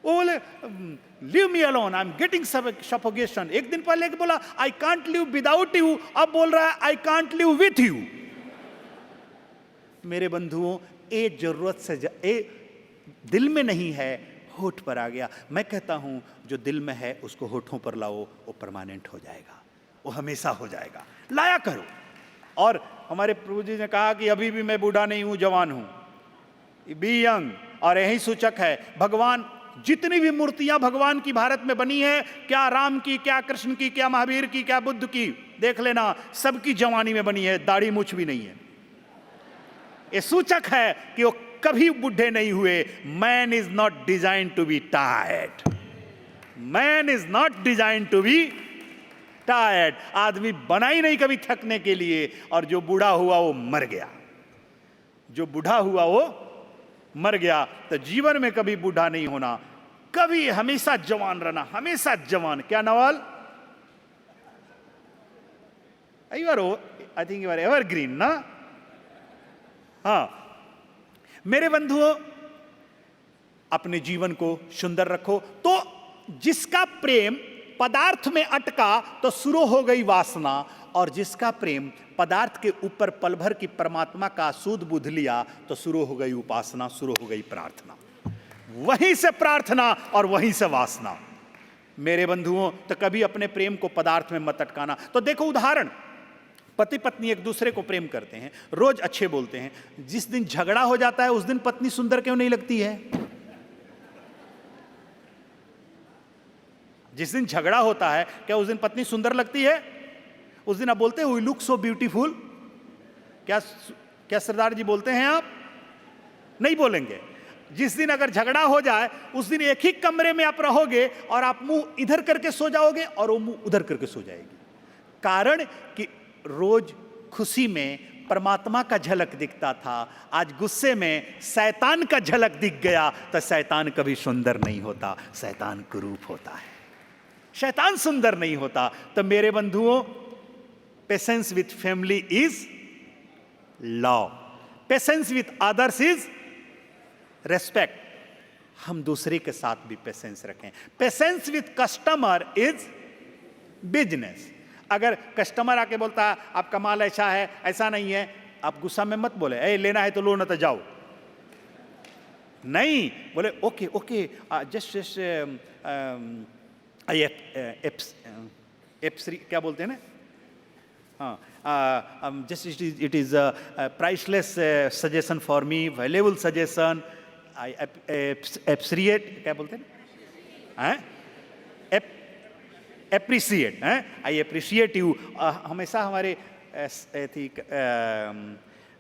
वो बोले leave me alone, I am getting suffocation. एक दिन पहले बोला आई कांट लिव विदाउट यू, अब बोल रहा है आई कांट लिव विथ यू। मेरे बंधुओं, ये जरूरत से दिल में नहीं है, होठ पर आ गया। मैं कहता हूं जो दिल में है उसको होठों पर लाओ, वो परमानेंट हो जाएगा, वो हमेशा हो जाएगा। लाया करो। और हमारे प्रभु जी ने कहा कि अभी भी मैं बूढ़ा नहीं हूं, जवान हूं, बी यंग। और यही सूचक है। भगवान, जितनी भी मूर्तियां भगवान की भारत में बनी है, क्या राम की, क्या कृष्ण की, क्या महावीर की, क्या बुद्ध की, देख लेना, सबकी जवानी में बनी है, दाढ़ी मूछ भी नहीं है। ये सूचक है कि वो कभी बूढ़े नहीं हुए। Man is not design to be tired, man is not design to be tired. आदमी बना ही नहीं कभी थकने के लिए। और जो बूढ़ा हुआ वो मर गया, जो बूढ़ा हुआ वो मर गया। तो जीवन में कभी बूढ़ा नहीं होना, कभी हमेशा जवान रहना, हमेशा जवान। क्या Naval? I think you are evergreen ना। हाँ मेरे बंधुओं, अपने जीवन को सुंदर रखो। तो जिसका प्रेम पदार्थ में अटका तो शुरू हो गई वासना, और जिसका प्रेम पदार्थ के ऊपर पल भर की परमात्मा का सूद बुध लिया तो शुरू हो गई उपासना, शुरू हो गई प्रार्थना। वहीं से प्रार्थना और वहीं से वासना। मेरे बंधुओं, तो कभी अपने प्रेम को पदार्थ में मत अटकाना। तो देखो उदाहरण, पति पत्नी एक दूसरे को प्रेम करते हैं, रोज अच्छे बोलते हैं, जिस दिन झगड़ा हो जाता है उस दिन पत्नी सुंदर क्यों नहीं लगती है? जिस दिन झगड़ा होता है क्या उस दिन पत्नी सुंदर लगती है? उस दिन आप बोलते हैं वी लुक सो ब्यूटीफुल? क्या सरदार जी बोलते हैं आप? नहीं बोलेंगे। जिस दिन अगर झगड़ा हो जाए उस दिन एक ही कमरे में आप रहोगे और आप मुंह इधर करके सो जाओगे और वो मुंह उधर करके सो जाएगी। कारण कि रोज खुशी में परमात्मा का झलक दिखता था, आज गुस्से में शैतान का झलक दिख गया। तो शैतान कभी सुंदर नहीं होता, शैतान कुरूप होता है, शैतान सुंदर नहीं होता। तो मेरे बंधुओं, patience with family is love, patience with others is respect. हम दूसरे के साथ भी पेशेंस रखें। Patience with customer is business. अगर कस्टमर आके बोलता है आपका माल ऐसा है, ऐसा नहीं है, आप गुस्सा में मत बोले ए लेना है तो लो, ना तो जाओ। नहीं, बोले ओके ओके जस्ट क्या बोलते हैं ना, हाँ, just it is priceless suggestion for me, valuable suggestion, I appreciate, क्या बोलते हैं, एप्रिशिएट, आई एप्रिशिएट यू। हमेशा हमारे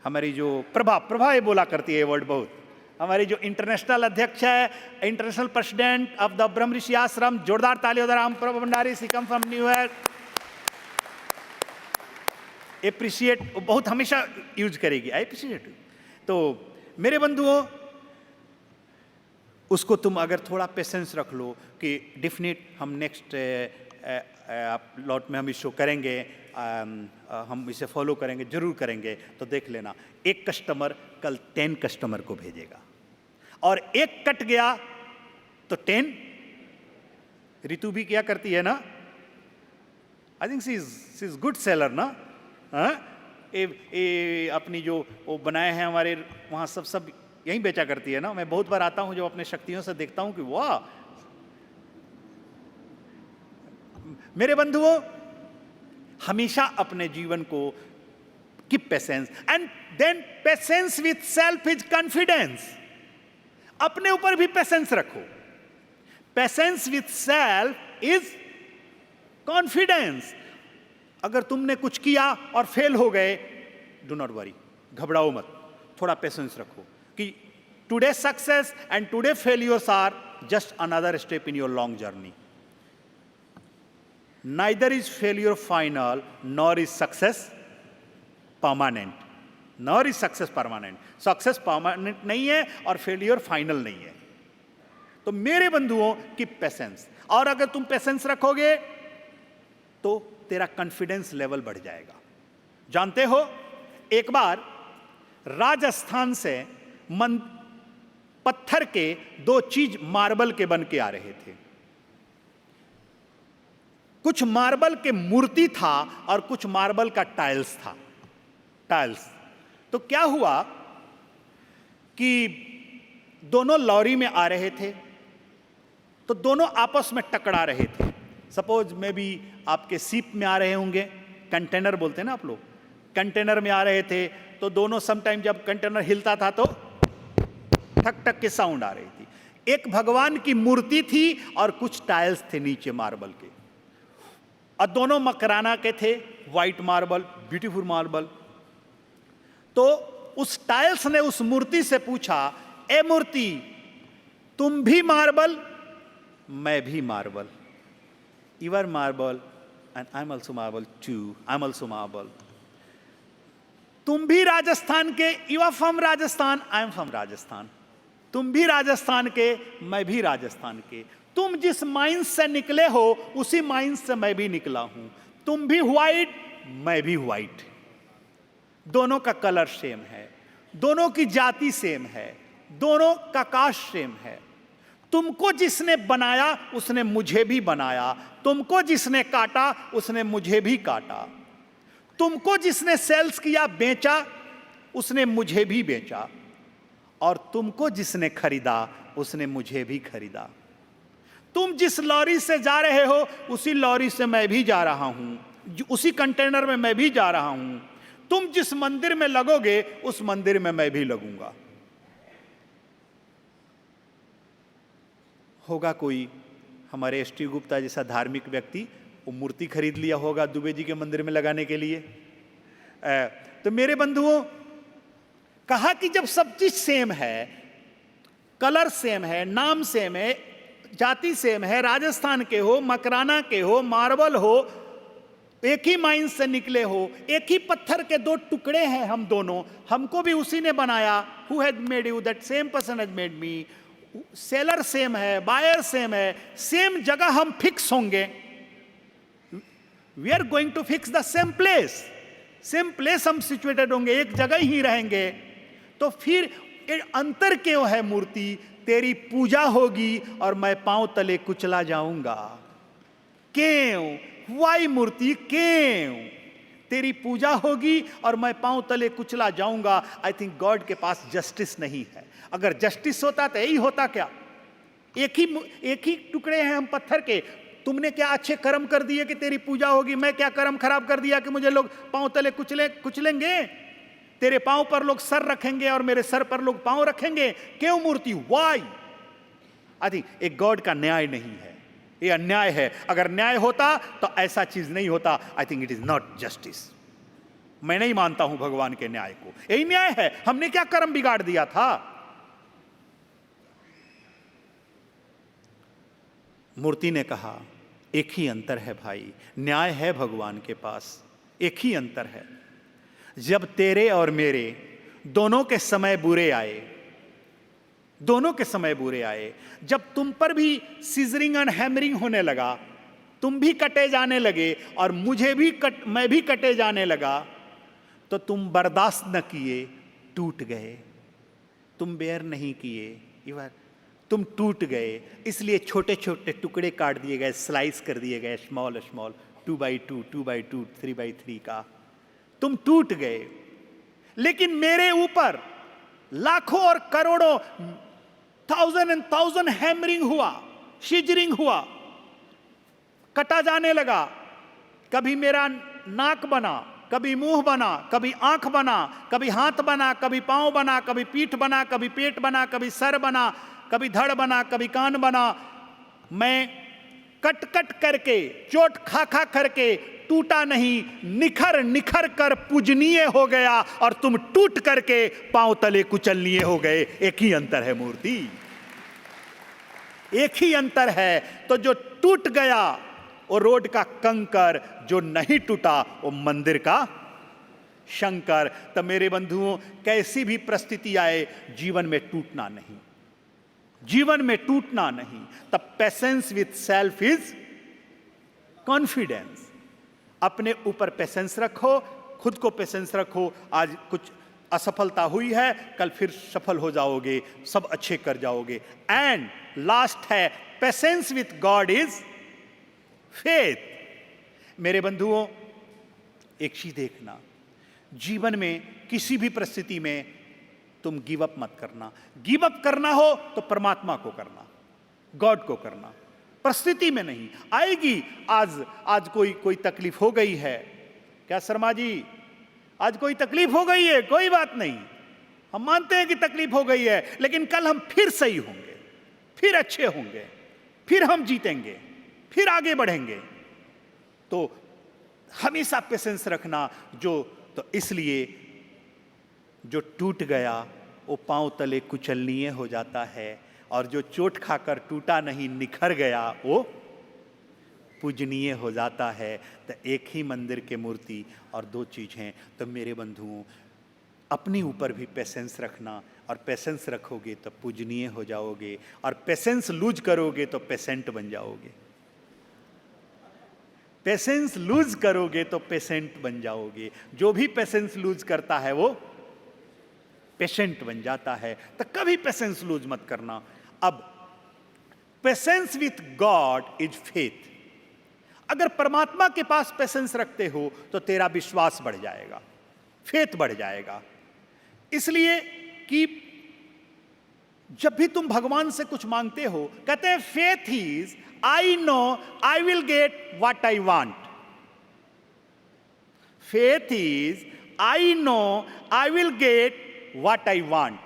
हमारी जो प्रभा ये बोला करती है, ये वर्ड बहुत। हमारी जो इंटरनेशनल अध्यक्ष है, इंटरनेशनल प्रेसिडेंट ऑफ द ब्रह्म ऋषि आश्रम, जोरदार ताली उधर, हम प्रभा भंडारी, सी कम फ्रॉम न्यूयॉर्क। एप्रिशिएट बहुत हमेशा यूज करेगी, आई एप्रिशिएट। तो मेरे बंधुओं, उसको तुम अगर थोड़ा पेशेंस रख लो कि डेफिनेट हम नेक्स्ट लॉट में हम इस शो करेंगे, हम इसे फॉलो करेंगे, जरूर करेंगे, तो देख लेना एक कस्टमर कल 10 कस्टमर को भेजेगा, और एक कट गया तो 10। रितु भी क्या करती है ना, I think she is good seller ना, अपनी जो वो बनाए हैं हमारे वहाँ सब यहीं बेचा करती है ना। मैं बहुत बार आता हूँ, जब अपने शक्तियों से देखता हूँ कि वाह। मेरे बंधुओं, हमेशा अपने जीवन को keep patience, and then patience with self is confidence. अपने ऊपर भी पेशेंस रखो। Patience with self is confidence. अगर तुमने कुछ किया और फेल हो गए, डू नॉट वरी, घबराओ मत, थोड़ा पेशेंस रखो कि today success and today failures are just another step in your long journey. Neither is failure final nor is success permanent, nor is success permanent. Success permanent नहीं है और फेलियर फाइनल नहीं है। तो मेरे बंधुओं की पेशेंस, और अगर तुम पेशेंस रखोगे तो तेरा कॉन्फिडेंस लेवल बढ़ जाएगा। जानते हो, एक बार राजस्थान से पत्थर के 2 चीज मार्बल के बन के आ रहे थे। कुछ मार्बल के मूर्ति था और कुछ मार्बल का टाइल्स था, टाइल्स। तो क्या हुआ कि दोनों लॉरी में आ रहे थे, तो दोनों आपस में टकरा रहे थे। सपोज में भी आपके शिप में आ रहे होंगे, कंटेनर बोलते हैं ना आप लोग, कंटेनर में आ रहे थे, तो दोनों समटाइम जब कंटेनर हिलता था तो ठक ठक के साउंड आ रही थी। एक भगवान की मूर्ति थी और कुछ टाइल्स थे नीचे मार्बल के, और दोनों मकराना के थे, व्हाइट मार्बल, ब्यूटीफुल मार्बल। तो उस टाइल्स ने उस मूर्ति से पूछा, ए मूर्ति, तुम भी मार्बल, मैं भी marble. You are marble and I'm also marble too. I'm also marble. तुम भी राजस्थान के, you are from Rajasthan, I am from Rajasthan. तुम भी राजस्थान के, मैं भी राजस्थान के। तुम जिस माइंस से निकले हो उसी माइंस से मैं भी निकला हूं। तुम भी व्हाइट, मैं भी व्हाइट। दोनों का कलर सेम है, दोनों की जाति सेम है, दोनों का कास्ट सेम है। तुमको जिसने बनाया उसने मुझे भी बनाया, तुमको जिसने काटा उसने मुझे भी काटा, तुमको जिसने सेल्स किया, बेचा, उसने मुझे भी बेचा, और तुमको जिसने खरीदा उसने मुझे भी खरीदा। तुम जिस लॉरी से जा रहे हो उसी लॉरी से मैं भी जा रहा हूं, उसी कंटेनर में मैं भी जा रहा हूं। तुम जिस मंदिर में लगोगे उस मंदिर में मैं भी लगूंगा। होगा कोई हमारे एस टी गुप्ता जैसा धार्मिक व्यक्ति, वो मूर्ति खरीद लिया होगा दुबे जी के मंदिर में लगाने के लिए। तो मेरे बंधुओं, कहा कि जब सब चीज सेम है, कलर सेम है, नाम सेम है, जाति सेम है, राजस्थान के हो, मकराना के हो, मार्बल हो, एक ही माइन से निकले हो, एक ही पत्थर के दो टुकड़े हैं हम दोनों, हमको भी उसी ने बनाया। Who has made you? That same person has made me. Seller same है, बायर सेम है, सेम जगह हम फिक्स होंगे। We are going to fix the same place, same place हम सिचुएटेड होंगे, एक जगह ही रहेंगे। तो फिर अंतर क्यों है मूर्ति? तेरी पूजा होगी और मैं पांव तले कुचला जाऊंगा। क्यों? वाई मूर्ति, क्यों? तेरी पूजा होगी और मैं पांव तले कुचला जाऊंगा। आई थिंक गॉड के पास जस्टिस नहीं है। अगर जस्टिस होता तो यही होता क्या? एक ही टुकड़े हैं हम पत्थर के। तुमने क्या अच्छे कर्म कर दिए कि तेरी पूजा होगी? मैं क्या कर्म खराब कर दिया कि मुझे लोग पांव तले कुचलेंगे? तेरे पांव पर लोग सर रखेंगे और मेरे सर पर लोग पांव रखेंगे। क्यों मूर्ति? वाई? आई थिंक एक गॉड का न्याय नहीं है, ये अन्याय है। अगर न्याय होता तो ऐसा चीज नहीं होता। आई think it is not justice. मैं नहीं मानता हूं भगवान के न्याय को। यही न्याय है। हमने क्या कर्म बिगाड़ दिया था? मूर्ति ने कहा एक ही अंतर है भाई, न्याय है भगवान के पास, एक ही अंतर है। जब तेरे और मेरे दोनों के समय बुरे आए, दोनों के समय बुरे आए, जब तुम पर भी सीजरिंग एंड हैमरिंग होने लगा, तुम भी कटे जाने लगे और मैं भी कटे जाने लगा, तो तुम बर्दाश्त न किए, टूट गए। तुम बेयर नहीं किए, तुम टूट गए। इसलिए छोटे छोटे टुकड़े काट दिए गए, स्लाइस कर दिए गए, small small, 2x2, 2x2, 3x3 का। तुम टूट गए। लेकिन मेरे ऊपर लाखों और करोड़ों, 1000 and 1000 हैमरिंग हुआ, शिजरिंग हुआ, कटा जाने लगा। कभी मेरा नाक बना, कभी मुंह बना, कभी आंख बना, कभी हाथ बना, कभी पांव बना, कभी पीठ बना, कभी पेट बना, कभी सर बना, कभी धड़ बना, कभी कान बना। मैं कट कट करके, चोट खा खा करके टूटा नहीं, निखर निखर कर पूजनीय हो गया और तुम टूट करके पांव तले कुचलनीय हो गए। एक ही अंतर है मूर्ति, एक ही अंतर है। तो जो टूट गया वो रोड का कंकर, जो नहीं टूटा वो मंदिर का शंकर। तो मेरे बंधुओं, कैसी भी परिस्थिति आए, जीवन में टूटना नहीं, जीवन में टूटना नहीं। तब patience with self is confidence. अपने ऊपर पेशेंस रखो, खुद को पेशेंस रखो। आज कुछ असफलता हुई है, कल फिर सफल हो जाओगे, सब अच्छे कर जाओगे। एंड लास्ट है patience with God is faith. मेरे बंधुओं, एक चीज देखना, जीवन में किसी भी परिस्थिति में तुम गिव अप मत करना। गिव अप करना हो तो परमात्मा को करना, गॉड को करना, परिस्थिति में नहीं। आएगी। आज कोई तकलीफ हो गई है क्या शर्मा जी? आज कोई तकलीफ हो गई है, कोई बात नहीं, हम मानते हैं कि तकलीफ हो गई है, लेकिन कल हम फिर सही होंगे, फिर अच्छे होंगे, फिर हम जीतेंगे, फिर आगे बढ़ेंगे। तो हमेशा पेशेंस रखना। तो इसलिए जो टूट गया वो पांव तले कुचलनीय हो जाता है, और जो चोट खाकर टूटा नहीं, निखर गया, वो पूजनीय हो जाता है। तो एक ही मंदिर के मूर्ति और दो चीजें। तो मेरे बंधुओं, अपने ऊपर भी पेशेंस रखना, और पेशेंस रखोगे तो पूजनीय हो जाओगे, और पेशेंस लूज करोगे तो पेशेंट बन जाओगे। पेशेंस लूज करोगे तो पेशेंट बन जाओगे। जो भी पेशेंस लूज करता है वो पेशेंट बन जाता है। तो कभी पेशेंस लूज मत करना। अब patience with God is faith. अगर परमात्मा के पास पेशेंस रखते हो तो तेरा विश्वास बढ़ जाएगा, फेथ बढ़ जाएगा। इसलिए कि जब भी तुम भगवान से कुछ मांगते हो, कहते हैं faith is I know I will get what I want. Faith is, I know I will get what I want.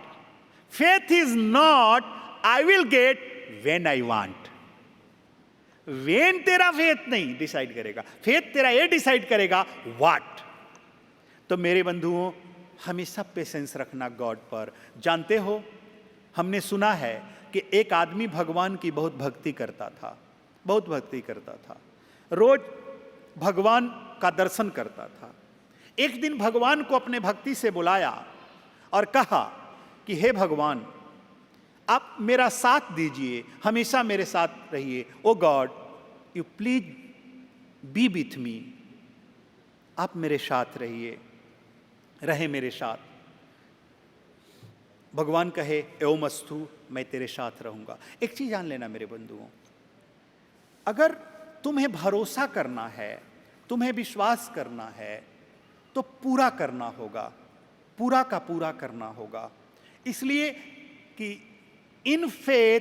Faith is not, I will get when I want. When तेरा faith नहीं डिसाइड करेगा, faith तेरा ये डिसाइड करेगा what. तो मेरे बंधुओं, हमेशा पेशेंस रखना गॉड पर। जानते हो, हमने सुना है कि एक आदमी भगवान की बहुत भक्ति करता था, बहुत भक्ति करता था, रोज भगवान का दर्शन करता था। एक दिन भगवान को अपने भक्ति से बुलाया और कहा कि हे भगवान, आप मेरा साथ दीजिए, हमेशा मेरे साथ रहिए। Oh god, you please be with me, आप मेरे साथ रहिए, रहे मेरे साथ। भगवान कहे एवं अस्तु, मैं तेरे साथ रहूंगा। एक चीज जान लेना मेरे बंधुओं, अगर तुम्हें भरोसा करना है, तुम्हें विश्वास करना है, तो पूरा करना होगा, पूरा का पूरा करना होगा। इसलिए कि in faith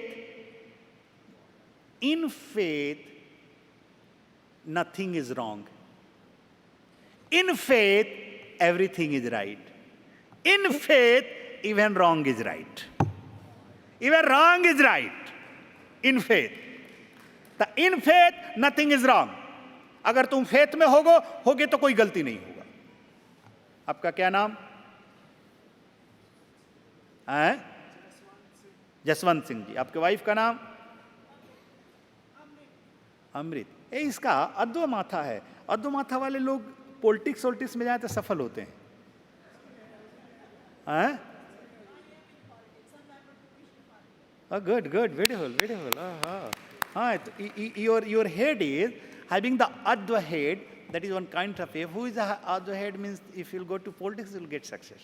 nothing is wrong, in faith everything is right, in faith even wrong is right, even wrong is right. In faith, in faith nothing is wrong. अगर तुम फेथ में होगे तो कोई गलती नहीं होगा। आपका क्या नाम है? जसवंत सिंह जी। आपके वाइफ का नाम? अमृत। इसका अद्व माथा है। अद्व माथा वाले लोग पॉलिटिक्स में जाए तो सफल होते हैं। Good good, beautiful beautiful. Your head is having the Adva head. That is one kind of a. Who is the Adva head means if you'll go to politics, you'll get success.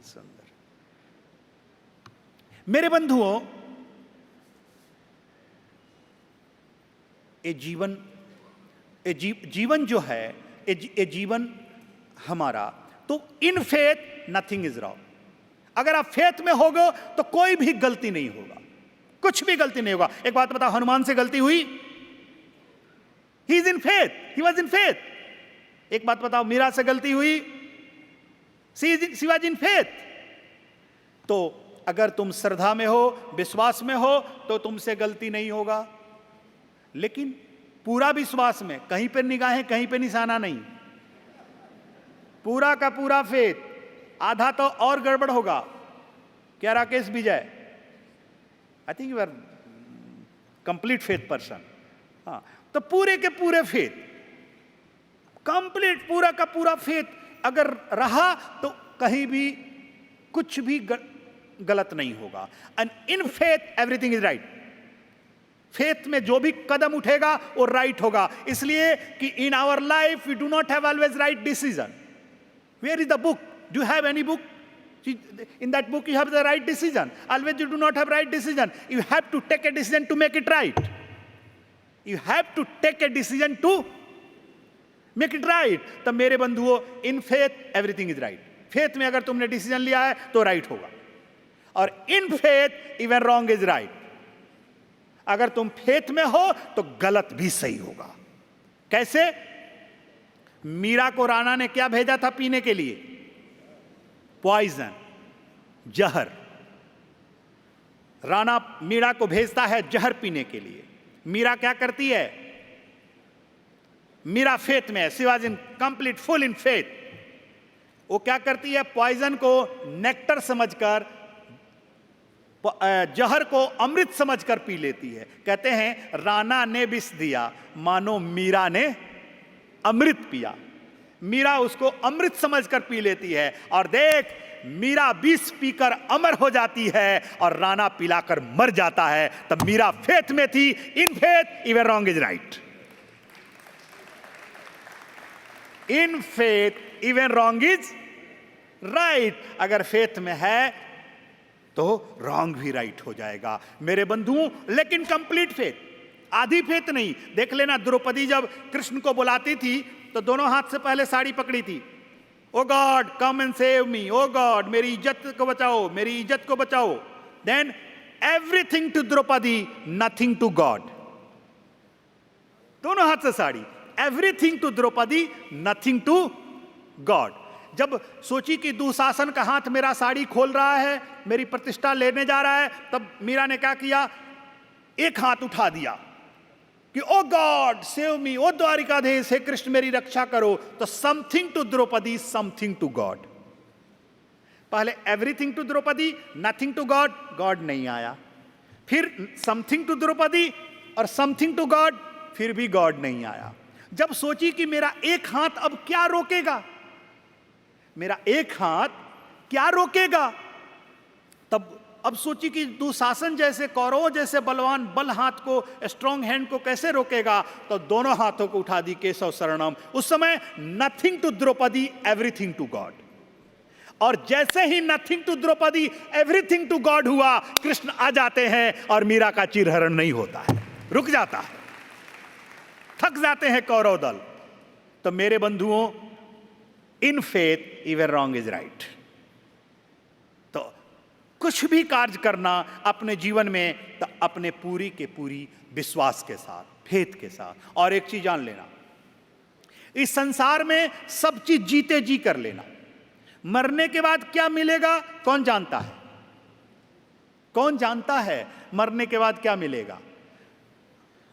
सुंदर। मेरे बंधुओं, जीवन जो है, ये जीवन हमारा, तो in faith nothing is wrong. अगर आप फेथ में होगे तो कोई भी गलती नहीं होगा, कुछ भी गलती नहीं होगा। एक बात बताओ, हनुमान से गलती हुई? He is in faith, he was in faith. एक बात बताओ, मीरा से गलती हुई? She was in faith. तो अगर तुम श्रद्धा में हो, विश्वास में हो, तो तुमसे गलती नहीं होगा। लेकिन पूरा विश्वास में, कहीं पे निगाहें, कहीं पे निशाना नहीं, पूरा का पूरा फेथ, आधा तो और गड़बड़ होगा। क्या Rakesh Vijay? I think you are complete faith person. हाँ, तो पूरे के पूरे फेथ, कंप्लीट पूरा का पूरा फेथ अगर रहा तो कहीं भी कुछ भी गलत नहीं होगा। And in faith everything is right. Faith में जो भी कदम उठेगा वो राइट होगा। इसलिए कि in our life we do not have always right decision. Where is the book? Do you have any book? In that book you have the right decision. Always you do not have right decision. You have to take a decision to make it right. You have to take a decision to make it right. तो मेरे बंधुओं, in faith everything is right. Faith में अगर तुमने डिसीजन लिया है तो राइट होगा, और in faith even wrong is right. अगर तुम फेथ में हो तो गलत भी सही होगा। कैसे? मीरा को राणा ने क्या भेजा था पीने के लिए? पॉइजन, जहर। राणा मीरा को भेजता है जहर पीने के लिए। मीरा क्या करती है? मीरा फेथ में है, she was in complete full in faith. वो क्या करती है? पॉइजन को नेक्टर समझकर, जहर को अमृत समझकर पी लेती है। कहते हैं राणा ने विष दिया, मानो मीरा ने अमृत पिया। मीरा उसको अमृत समझकर पी लेती है, और देख, मीरा विष पीकर अमर हो जाती है और राणा पिलाकर मर जाता है। तब मीरा फेथ में थी। In faith even wrong is right. In faith even wrong is right. अगर फेथ में है तो रॉन्ग भी राइट हो जाएगा मेरे बंधुओं। लेकिन कंप्लीट फेथ, आधी फेथ नहीं। देख लेना, द्रौपदी जब कृष्ण को बुलाती थी तो दोनों हाथ से पहले साड़ी पकड़ी थी। Oh god come and save me, oh god मेरी इज्जत को बचाओ, मेरी इज्जत को बचाओ। Then everything to Draupadi, nothing to god. दोनों हाथ से sari, everything to Draupadi, nothing to god. जब सोची कि दुशासन का हाथ मेरा साड़ी खोल रहा है, मेरी प्रतिष्ठा लेने जा रहा है, तब मीरा ने क्या किया, एक हाथ उठा दिया कि oh god save me, oh Dwarikadhish, हे कृष्ण मेरी रक्षा करो। तो something to Draupadi, something to god. पहले everything to Draupadi, nothing to god, god नहीं आया। फिर समथिंग टू द्रौपदी और समथिंग टू गॉड, फिर भी गॉड नहीं आया। जब सोची कि मेरा एक हाथ अब क्या रोकेगा, मेरा एक हाथ क्या रोकेगा, तब अब सोची कि दुशासन जैसे, कौरवों जैसे बलवान बल हाथ को, स्ट्रॉन्ग हैंड को कैसे रोकेगा। तो दोनों हाथों को उठा दी, केशव शरणम। उस समय nothing to Draupadi, everything to god. और जैसे ही nothing to Draupadi everything to god हुआ, कृष्ण आ जाते हैं और मीरा का चिरहरण नहीं होता है, रुक जाता है, थक जाते हैं कौरव दल। तो मेरे बंधुओं, in faith even wrong is right. तो कुछ भी कार्य करना अपने जीवन में, तो अपने पूरी के पूरी विश्वास के साथ, फेथ के साथ। और एक चीज जान लेना, इस संसार में सब चीज जीते जी कर लेना। मरने के बाद क्या मिलेगा कौन जानता है? कौन जानता है मरने के बाद क्या मिलेगा?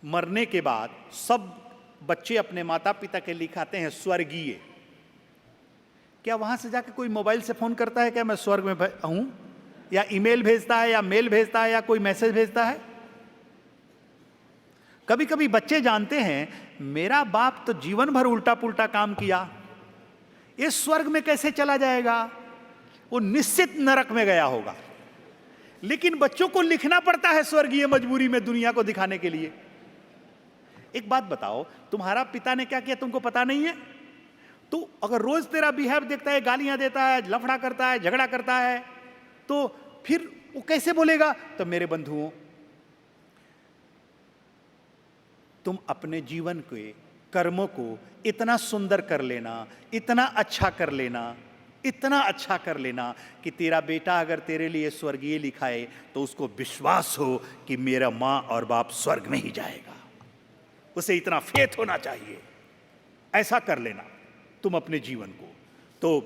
मरने के बाद सब बच्चे अपने माता पिता के लिखाते हैं स्वर्गीय। क्या वहां से जाकर कोई मोबाइल से फोन करता है क्या मैं स्वर्ग में हूं, या ईमेल भेजता है, या मेल भेजता है, या कोई मैसेज भेजता है? कभी कभी बच्चे जानते हैं मेरा बाप तो जीवन भर उल्टा पुल्टा काम किया, ये स्वर्ग में कैसे चला जाएगा, वो निश्चित नरक में गया होगा। लेकिन बच्चों को लिखना पड़ता है स्वर्गीय, मजबूरी में, दुनिया को दिखाने के लिए। एक बात बताओ, तुम्हारा पिता ने क्या किया तुमको पता नहीं है? तो अगर रोज तेरा बिहेव देखता है, गालियां देता है, लफड़ा करता है, झगड़ा करता है, तो फिर वो कैसे बोलेगा? तो मेरे बंधुओं, तुम अपने जीवन के कर्मों को इतना सुंदर कर लेना, इतना अच्छा कर लेना, इतना अच्छा कर लेना कि तेरा बेटा अगर तेरे लिए स्वर्गीय लिखाए तो उसको विश्वास हो कि मेरा माँ और बाप स्वर्ग में ही जाएगा। उसे इतना फेथ होना चाहिए। ऐसा कर लेना तुम अपने जीवन को, तो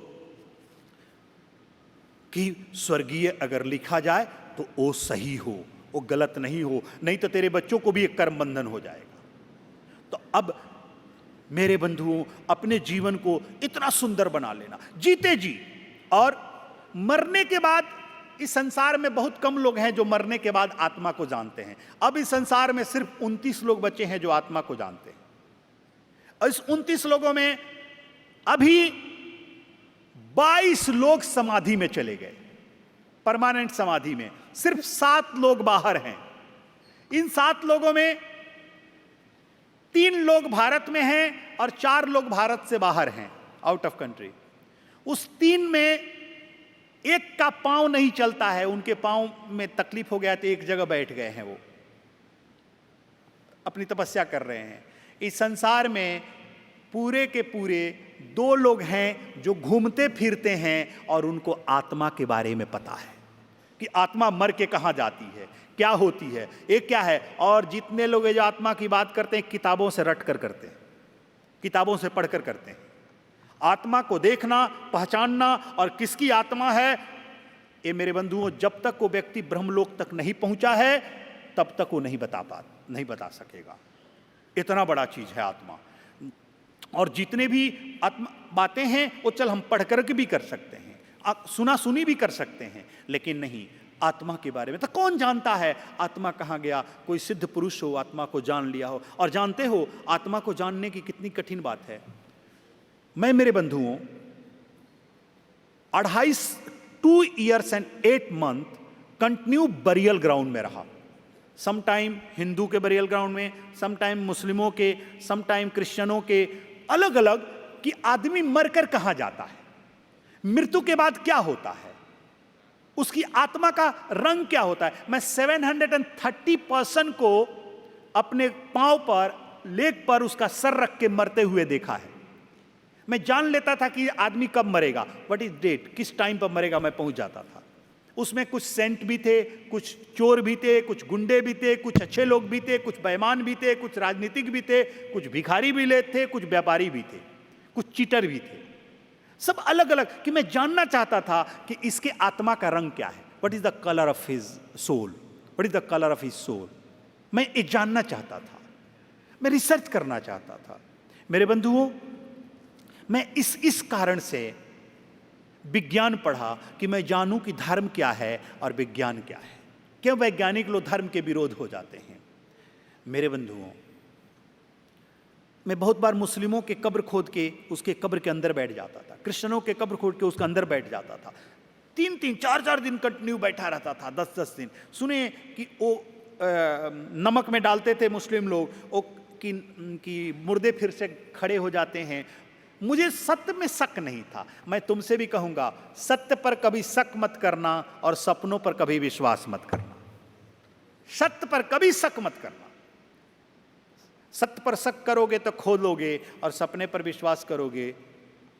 कि स्वर्गीय अगर लिखा जाए तो वो सही हो, वो गलत नहीं हो, नहीं तो तेरे बच्चों को भी एक कर्म बंधन हो जाएगा। तो अब मेरे बंधुओं, अपने जीवन को इतना सुंदर बना लेना जीते जी। और मरने के बाद, इस संसार में बहुत कम लोग हैं जो मरने के बाद आत्मा को जानते हैं। अब इस संसार में सिर्फ 29 लोग बचे हैं जो आत्मा को जानते हैं। और इस 29 लोगों में अभी 22 लोग समाधि में चले गए, परमानेंट समाधि में। सिर्फ 7 लोग बाहर हैं। इन 7 लोगों में 3 लोग भारत में हैं और 4 लोग भारत से बाहर हैं, आउट ऑफ कंट्री। उस 3 में एक का पांव नहीं चलता है, उनके पांव में तकलीफ हो गया तो एक जगह बैठ गए हैं, वो अपनी तपस्या कर रहे हैं। इस संसार में पूरे के पूरे 2 लोग हैं जो घूमते फिरते हैं और उनको आत्मा के बारे में पता है कि आत्मा मर के कहां जाती है, क्या होती है, एक क्या है। और जितने लोग जो आत्मा की बात करते हैं किताबों से रट कर करते हैं, किताबों से पढ़कर करते हैं। आत्मा को देखना, पहचानना और किसकी आत्मा है, ये मेरे बंधुओं जब तक वो व्यक्ति ब्रह्मलोक तक नहीं पहुंचा है तब तक वो नहीं बता सकेगा। इतना बड़ा चीज है आत्मा। और जितने भी आत्मा बातें हैं वो चल हम पढ़ कर के भी कर सकते हैं, सुना सुनी भी कर सकते हैं, लेकिन नहीं आत्मा के बारे में तो कौन जानता है आत्मा कहाँ गया। कोई सिद्ध पुरुष हो, आत्मा को जान लिया हो। और जानते हो आत्मा को जानने की कितनी कठिन बात है। मैं मेरे बंधुओं 2 years and 8 months continue burial ground में रहा। सम टाइम हिंदू के बरियल ग्राउंड में, सम टाइम मुस्लिमों के, सम टाइम क्रिश्चियनों के, अलग अलग। कि आदमी मरकर कहां जाता है, मृत्यु के बाद क्या होता है, उसकी आत्मा का रंग क्या होता है। मैं 730 पर्सन को अपने पांव पर, लेग पर उसका सर रख के मरते हुए देखा है। मैं जान लेता था कि आदमी कब मरेगा, व्हाट इज डेट, किस टाइम पर मरेगा, मैं पहुंच जाता था। उसमें कुछ सेंट भी थे, कुछ चोर भी थे, कुछ गुंडे भी थे, कुछ अच्छे लोग भी थे, कुछ बेईमान भी थे, कुछ राजनीतिक भी थे, कुछ भिखारी भी थे, कुछ व्यापारी भी थे, कुछ चीटर भी थे। सब अलग अलग। कि मैं जानना चाहता था कि इसके आत्मा का रंग क्या है। What is the colour of his soul, what is the colour of his soul. मैं ये जानना चाहता था, मैं रिसर्च करना चाहता था। मेरे बंधुओं, मैं इस कारण से विज्ञान पढ़ा कि मैं जानूं कि धर्म क्या है और विज्ञान क्या है। क्यों वैज्ञानिक लोग धर्म के विरोध हो जाते हैं। मेरे बंधुओं, मैं बहुत बार मुस्लिमों के कब्र खोद के उसके कब्र के अंदर बैठ जाता था, क्रिश्चियनों के कब्र खोद के उसके अंदर बैठ जाता था। 3-3, 4-4 दिन कंटिन्यू बैठा रहता था, 10-10 दिन। सुने कि वो नमक में डालते थे मुस्लिम लोग, वो कि मुर्दे फिर से खड़े हो जाते हैं। मुझे सत्य में शक नहीं था। मैं तुमसे भी कहूंगा, सत्य पर कभी शक मत करना और सपनों पर कभी विश्वास मत करना। सत्य पर कभी शक मत करना। सत्य पर शक करोगे तो खोदोगे, और सपने पर विश्वास करोगे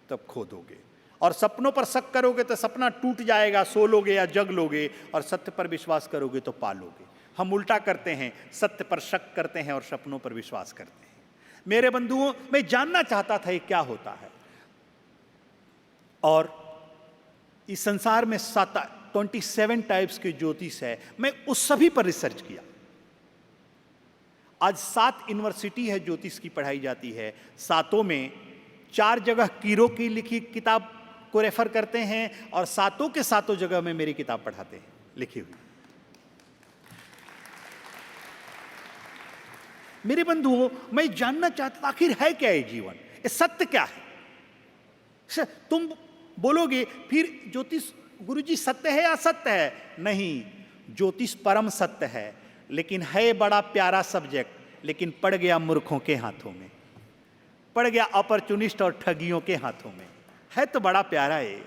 तब खोदोगे। और सपनों पर शक करोगे तो सपना टूट जाएगा, सो लोगे या जग लोगे, और सत्य पर विश्वास करोगे तो पालोगे। हम उल्टा करते हैं, सत्य पर शक करते हैं और सपनों पर विश्वास करते हैं। मेरे बंधुओं, मैं जानना चाहता था ये क्या होता है। और इस संसार में 27 टाइप्स के ज्योतिष है। मैं उस सभी पर रिसर्च किया। आज 7 यूनिवर्सिटी है ज्योतिष की पढ़ाई जाती है। 7 में 4 जगह कीरो की लिखी किताब को रेफर करते हैं, और 7 के 7 जगह में मेरी किताब पढ़ाते हैं लिखी हुई। मेरे बंधुओं, मैं जानना चाहता था आखिर है क्या ये जीवन, ये सत्य क्या है। तुम बोलोगे फिर ज्योतिष गुरुजी सत्य है या असत्य है? नहीं, ज्योतिष परम सत्य है, लेकिन है बड़ा प्यारा सब्जेक्ट, लेकिन पड़ गया मूर्खों के हाथों में, पड़ गया अपॉर्चुनिस्ट और ठगियों के हाथों में। है तो बड़ा प्यारा है,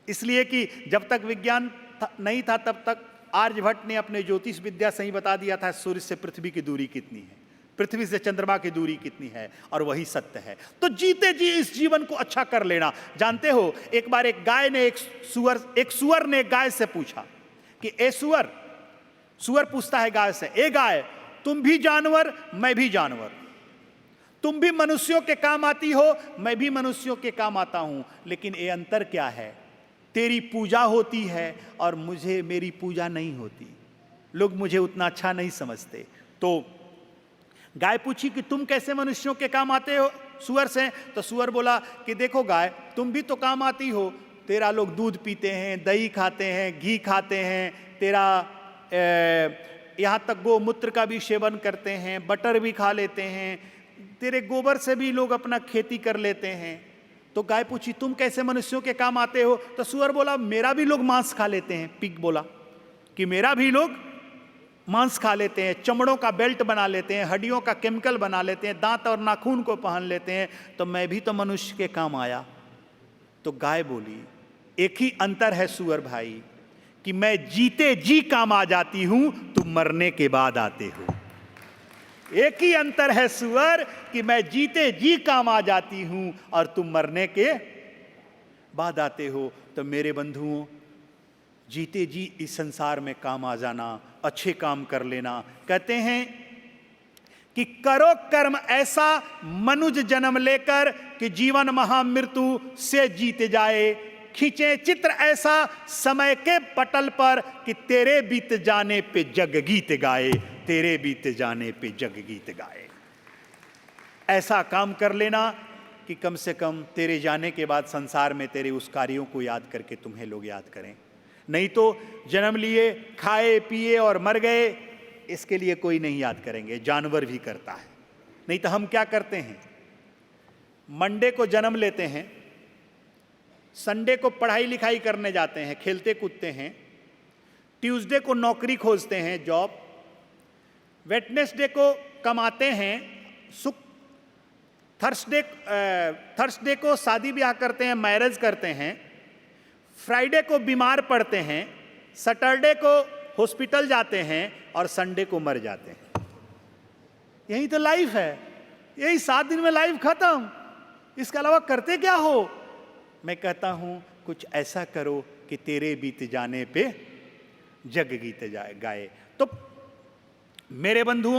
इसलिए कि जब तक विज्ञान नहीं था तब तक आर्यभट्ट ने अपने ज्योतिष विद्या से ही बता दिया था सूर्य से पृथ्वी की दूरी कितनी है, पृथ्वी से चंद्रमा की दूरी कितनी है, और वही सत्य है। तो जीते जी इस जीवन को अच्छा कर लेना। जानते हो, एक बार एक सुअर ने एक गाय से पूछा कि ए सुअर पूछता है गाय से, ए गाय, तुम भी जानवर मैं भी जानवर, तुम भी मनुष्यों के काम आती हो मैं भी मनुष्यों के काम आता हूं, लेकिन ये अंतर क्या है, तेरी पूजा होती है और मुझे मेरी पूजा नहीं होती, लोग मुझे उतना अच्छा नहीं समझते। तो गाय पूछी कि तुम कैसे मनुष्यों के काम आते हो सुअर से? तो सुअर बोला कि देखो गाय, तुम भी तो काम आती हो, तेरा लोग दूध पीते हैं, दही खाते हैं, घी खाते हैं, तेरा यहाँ तक गोमूत्र का भी सेवन करते हैं, बटर भी खा लेते हैं, तेरे गोबर से भी लोग अपना खेती कर लेते हैं। तो गाय पूछी तुम कैसे मनुष्यों के काम आते हो? तो सुअर बोला मेरा भी लोग मांस खा लेते हैं। पिग बोला कि मेरा भी लोग मांस खा लेते हैं, चमड़ों का बेल्ट बना लेते हैं, हड्डियों का केमिकल बना लेते हैं, दांत और नाखून को पहन लेते हैं, तो मैं भी तो मनुष्य के काम आया। तो गाय बोली एक ही अंतर है सुअर भाई, कि मैं जीते जी काम आ जाती हूं, तुम मरने के बाद आते हो। एक ही अंतर है सुअर, कि मैं जीते जी काम आ जाती हूं और तुम मरने के बाद आते हो। तो मेरे बंधुओं, जीते जी इस संसार में काम आ जाना, अच्छे काम कर लेना। कहते हैं कि करो कर्म ऐसा मनुज जन्म लेकर कि जीवन महामृत्यु से जीत जाए, खींचे चित्र ऐसा समय के पटल पर कि तेरे बीत जाने पे जग गीत गाए, तेरे बीत जाने पे जग गीत गाए। ऐसा काम कर लेना कि कम से कम तेरे जाने के बाद संसार में तेरे उस कार्यों को याद करके तुम्हें लोग याद करें। नहीं तो जन्म लिए, खाए पिए और मर गए, इसके लिए कोई नहीं याद करेंगे। जानवर भी करता है। नहीं तो हम क्या करते हैं, मंडे को जन्म लेते हैं, संडे को पढ़ाई लिखाई करने जाते हैं, खेलते कूदते हैं, ट्यूसडे को नौकरी खोजते हैं, जॉब, वेडनेसडे को कमाते हैं, थर्सडे को शादी ब्याह करते हैं, मैरिज करते हैं, फ्राइडे को बीमार पड़ते हैं, सैटरडे को हॉस्पिटल जाते हैं और संडे को मर जाते हैं। यही तो लाइफ है, यही 7 दिन में लाइफ खत्म। इसके अलावा करते क्या हो? मैं कहता हूं कुछ ऐसा करो कि तेरे बीत जाने पे जग गीत गाए। तो मेरे बंधुओं,